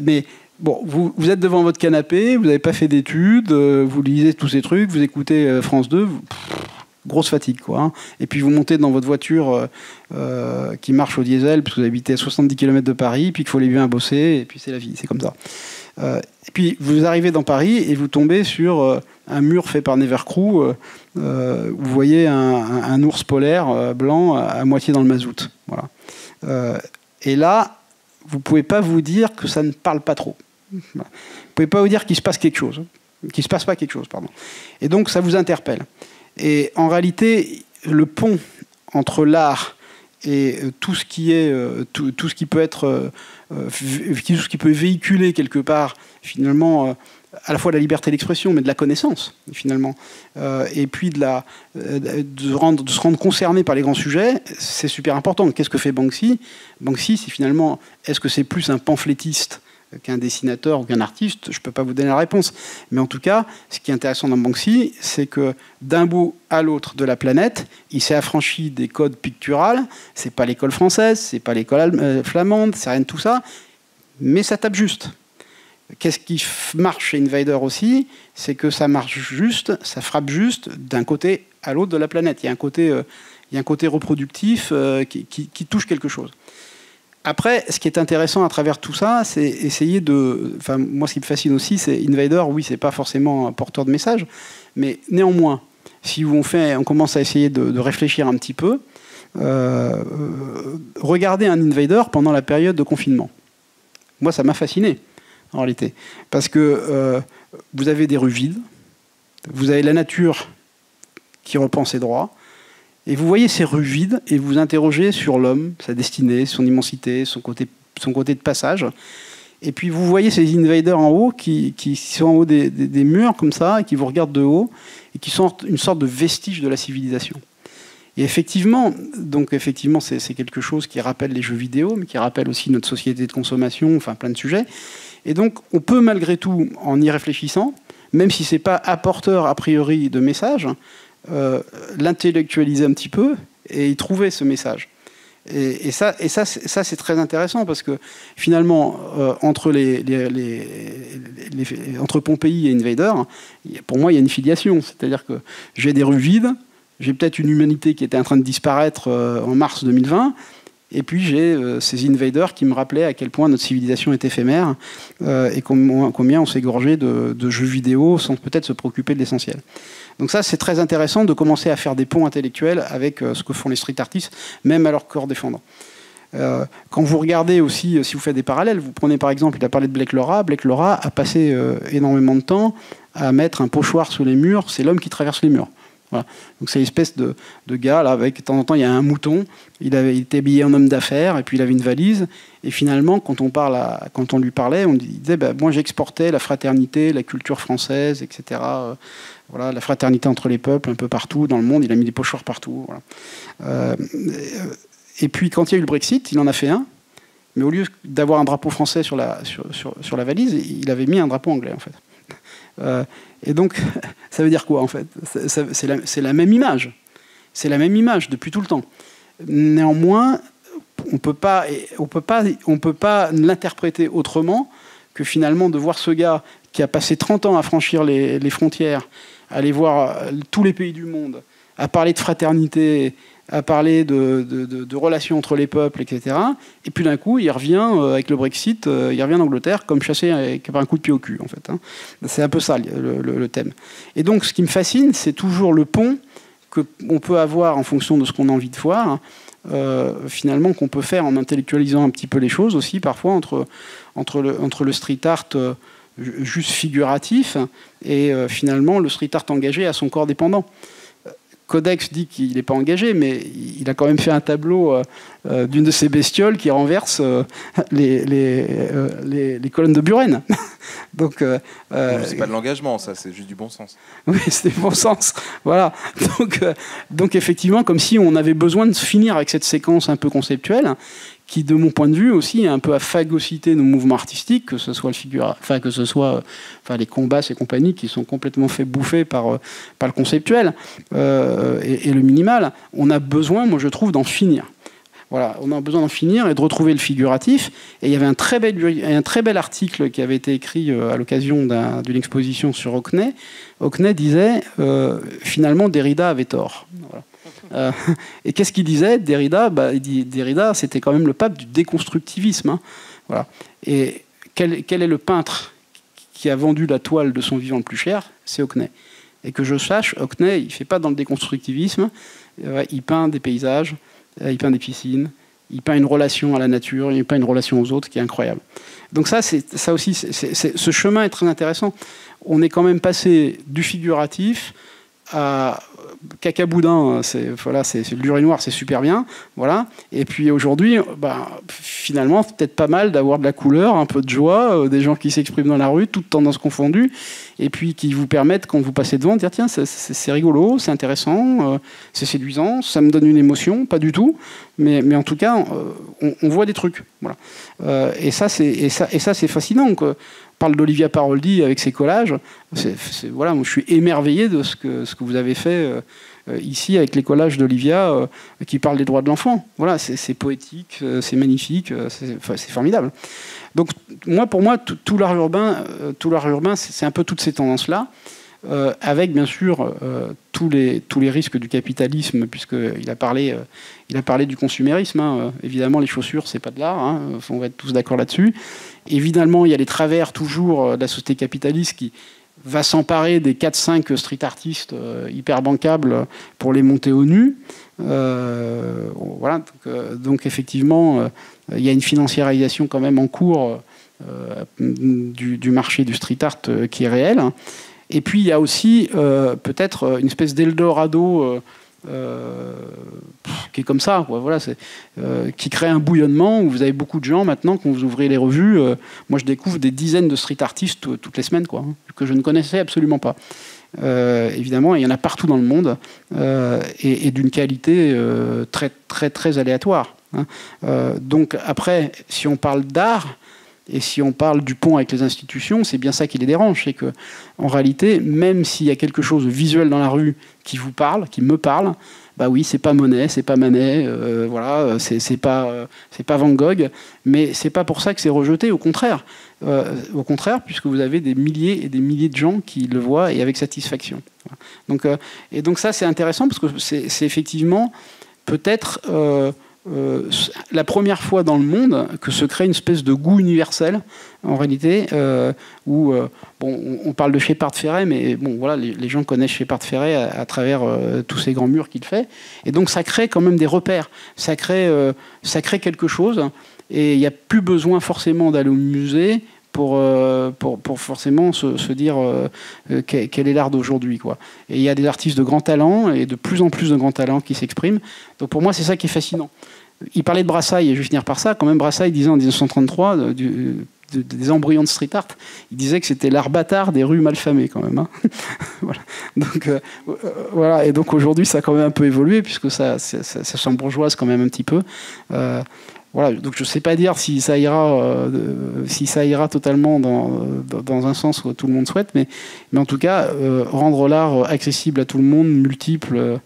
mais bon, vous êtes devant votre canapé, vous n'avez pas fait d'études, vous lisez tous ces trucs, vous écoutez France 2, grosse fatigue, quoi. Hein. Et puis vous montez dans votre voiture qui marche au diesel, parce que vous habitez à 70 km de Paris, puis qu'il faut aller bien bosser, et puis c'est la vie, c'est comme ça. Et puis vous arrivez dans Paris et vous tombez sur un mur fait par Nevercrew, où vous voyez un ours polaire blanc à moitié dans le mazout. Voilà. Et là, vous ne pouvez pas vous dire que ça ne parle pas trop. Vous ne pouvez pas vous dire qu'il se passe quelque chose. Qu'il se passe pas quelque chose, pardon. Et donc, ça vous interpelle. Et en réalité, le pont entre l'art et tout ce qui peut être, tout ce qui peut véhiculer quelque part, finalement, à la fois de la liberté d'expression, mais de la connaissance, finalement, et puis de se rendre concerné par les grands sujets, c'est super important. Qu'est-ce que fait Banksy ? Banksy, c'est finalement, est-ce que c'est plus un pamphlétiste qu'un dessinateur ou qu'un artiste, je ne peux pas vous donner la réponse. Mais en tout cas, ce qui est intéressant dans Banksy, c'est que d'un bout à l'autre de la planète, il s'est affranchi des codes picturales. C'est pas l'école française, c'est pas l'école flamande, c'est rien de tout ça, mais ça tape juste. Qu'est-ce qui marche chez Invader aussi, c'est que ça marche juste, ça frappe juste d'un côté à l'autre de la planète. Il y a un côté reproductif qui touche quelque chose. Après, ce qui est intéressant à travers tout ça, c'est essayer de... Enfin, moi, ce qui me fascine aussi, c'est Invader, oui, c'est pas forcément un porteur de message, mais néanmoins, si on commence à essayer de réfléchir un petit peu, regardez un Invader pendant la période de confinement. Moi, ça m'a fasciné, en réalité. Parce que vous avez des rues vides, vous avez la nature qui reprend ses droits, et vous voyez ces rues vides et vous interrogez sur l'homme, sa destinée, son immensité, son côté de passage. Et puis vous voyez ces invaders en haut qui sont en haut des murs comme ça, et qui vous regardent de haut, et qui sont une sorte de vestige de la civilisation. Et effectivement, c'est quelque chose qui rappelle les jeux vidéo, mais qui rappelle aussi notre société de consommation, enfin plein de sujets. Et donc on peut malgré tout, en y réfléchissant, même si ce n'est pas apporteur a priori de message, l'intellectualiser un petit peu et y trouver ce message. Et ça c'est très intéressant parce que finalement, entre Pompéi et Invader, pour moi, il y a une filiation. C'est-à-dire que j'ai des rues vides, j'ai peut-être une humanité qui était en train de disparaître en mars 2020, et puis j'ai ces invaders qui me rappelaient à quel point notre civilisation est éphémère et combien on s'est gorgé de jeux vidéo sans peut-être se préoccuper de l'essentiel. Donc ça, c'est très intéressant de commencer à faire des ponts intellectuels avec ce que font les street artists, même à leur corps défendant. Quand vous regardez aussi, si vous faites des parallèles, vous prenez par exemple, il a parlé de Blake Laura. Blake Laura a passé énormément de temps à mettre un pochoir sous les murs. C'est l'homme qui traverse les murs. Voilà. Donc c'est une espèce de gars, là, avec de temps en temps, il y a un mouton. Il était habillé en homme d'affaires, et puis il avait une valise. Et finalement, quand on lui parlait, on disait moi j'exportais la fraternité, la culture française, etc. Voilà, la fraternité entre les peuples, un peu partout dans le monde. Il a mis des pochoirs partout. Voilà. Et puis, quand il y a eu le Brexit, il en a fait un. Mais au lieu d'avoir un drapeau français sur la valise, il avait mis un drapeau anglais, en fait. Et donc, ça veut dire quoi, en fait? C'est la même image. C'est la même image depuis tout le temps. Néanmoins, on peut pas l'interpréter autrement que finalement de voir ce gars qui a passé 30 ans à franchir les frontières, à aller voir tous les pays du monde, à parler de fraternité, à parler de relations entre les peuples, etc. Et puis d'un coup, il revient avec le Brexit, il revient en Angleterre comme chassé par un coup de pied au cul, en fait. Hein. C'est un peu ça le thème. Et donc, ce qui me fascine, c'est toujours le pont qu'on peut avoir en fonction de ce qu'on a envie de voir, finalement, qu'on peut faire en intellectualisant un petit peu les choses aussi, parfois, entre le street art juste figuratif et finalement le street art engagé à son corps dépendant. Codex dit qu'il n'est pas engagé, mais il a quand même fait un tableau d'une de ces bestioles qui renverse les colonnes de Buren. Donc, c'est pas de l'engagement, ça, c'est juste du bon sens. Oui, c'est du bon sens. Voilà. Donc effectivement, comme si on avait besoin de finir avec cette séquence un peu conceptuelle, qui, de mon point de vue, aussi, un peu à phagocyter nos mouvements artistiques, que ce soit les combats et compagnie qui sont complètement fait bouffer par le conceptuel et le minimal. On a besoin, moi je trouve, d'en finir. Voilà, on a besoin d'en finir et de retrouver le figuratif. Et il y avait un très bel article qui avait été écrit à l'occasion d'une exposition sur Hockney. Hockney disait, finalement, Derrida avait tort. Voilà. Et qu'est-ce qu'il disait, Derrida? Il dit, Derrida, c'était quand même le pape du déconstructivisme. Hein. Voilà. Et quel est le peintre qui a vendu la toile de son vivant le plus cher? C'est Hockney. Et que je sache, Hockney, il ne fait pas dans le déconstructivisme. Il peint des paysages, il peint des piscines, il peint une relation à la nature, il peint une relation aux autres qui est incroyable. Donc ça aussi, ce chemin est très intéressant. On est quand même passé du figuratif à cacaboudin, c'est l'urinoir, c'est super bien, voilà. Et puis aujourd'hui, finalement, c'est peut-être pas mal d'avoir de la couleur, un peu de joie, des gens qui s'expriment dans la rue, toutes tendances confondues, et puis qui vous permettent, quand vous passez devant, de dire tiens, c'est rigolo, c'est intéressant, c'est séduisant, ça me donne une émotion, pas du tout. mais en tout cas, on voit des trucs. Voilà. Et ça, c'est fascinant. Quoi. On parle d'Olivia Paroldi avec ses collages. Voilà, moi, je suis émerveillé de ce que vous avez fait ici avec les collages d'Olivia qui parlent des droits de l'enfant. Voilà, c'est poétique, c'est magnifique, c'est formidable. Donc, pour moi, tout l'art urbain, c'est un peu toutes ces tendances-là. Avec bien sûr tous les risques du capitalisme, puisqu'il a parlé du consumérisme. Hein. Évidemment, les chaussures, c'est pas de l'art. Hein. On va être tous d'accord là-dessus. Évidemment, il y a les travers toujours de la société capitaliste qui va s'emparer des 4-5 street artistes hyper bancables pour les monter au nu. Voilà. Donc effectivement, il y a une financiarisation quand même en cours du marché du street art qui est réelle. Et puis il y a aussi peut-être une espèce d'Eldorado qui est comme ça, quoi. Voilà, qui crée un bouillonnement où vous avez beaucoup de gens maintenant, quand vous ouvrez les revues, moi je découvre des dizaines de street artistes toutes les semaines, quoi, hein, que je ne connaissais absolument pas. Évidemment, il y en a partout dans le monde et d'une qualité très, très, très aléatoire. Hein. Donc après, si on parle d'art, et si on parle du pont avec les institutions, c'est bien ça qui les dérange. C'est qu'en réalité, même s'il y a quelque chose de visuel dans la rue qui vous parle, qui me parle, bah oui, c'est pas Monet, c'est pas Manet, voilà, c'est pas Van Gogh, mais c'est pas pour ça que c'est rejeté. Au contraire, puisque vous avez des milliers et des milliers de gens qui le voient et avec satisfaction. Voilà. Donc ça, c'est intéressant parce que c'est effectivement peut-être la première fois dans le monde que se crée une espèce de goût universel, en réalité, où on parle de Shepard Fairey, mais bon, voilà, les gens connaissent Shepard Fairey à travers tous ces grands murs qu'il fait, et donc ça crée quand même des repères, ça crée quelque chose, et il n'y a plus besoin forcément d'aller au musée pour forcément se dire quel est l'art d'aujourd'hui, quoi. Et il y a des artistes de grand talent et de plus en plus de grands talents qui s'expriment. Donc pour moi, c'est ça qui est fascinant. Il parlait de Brassailles, et je vais finir par ça. Quand même, Brassailles disait en 1933 des embryons de street art. Il disait que c'était l'art bâtard des rues malfamées, quand même. Hein. Voilà. Donc voilà. Et donc aujourd'hui, ça a quand même un peu évolué puisque ça s'embourgeoise quand même un petit peu. Voilà, donc je ne sais pas dire si ça ira totalement dans un sens que tout le monde souhaite, mais en tout cas, rendre l'art accessible à tout le monde, multiple,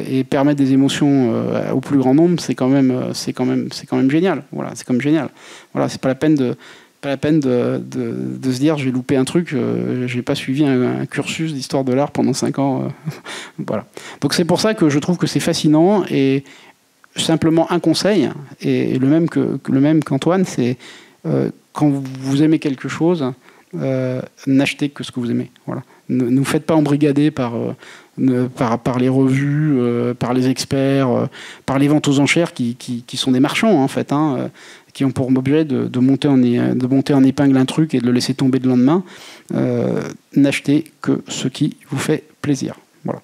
et permettre des émotions au plus grand nombre, c'est quand même génial. Voilà, c'est quand même génial. Voilà, c'est pas la peine de se dire je vais louper un truc, je n'ai pas suivi un cursus d'histoire de l'art pendant 5 ans. Voilà. Donc c'est pour ça que je trouve que c'est fascinant et simplement un conseil, et le même qu'Antoine, c'est quand vous aimez quelque chose, n'achetez que ce que vous aimez. Voilà. Ne vous faites pas embrigader par les revues, par les experts, par les ventes aux enchères qui sont des marchands en fait, hein, qui ont pour objet de monter en épingle un truc et de le laisser tomber le lendemain. N'achetez que ce qui vous fait plaisir. Voilà.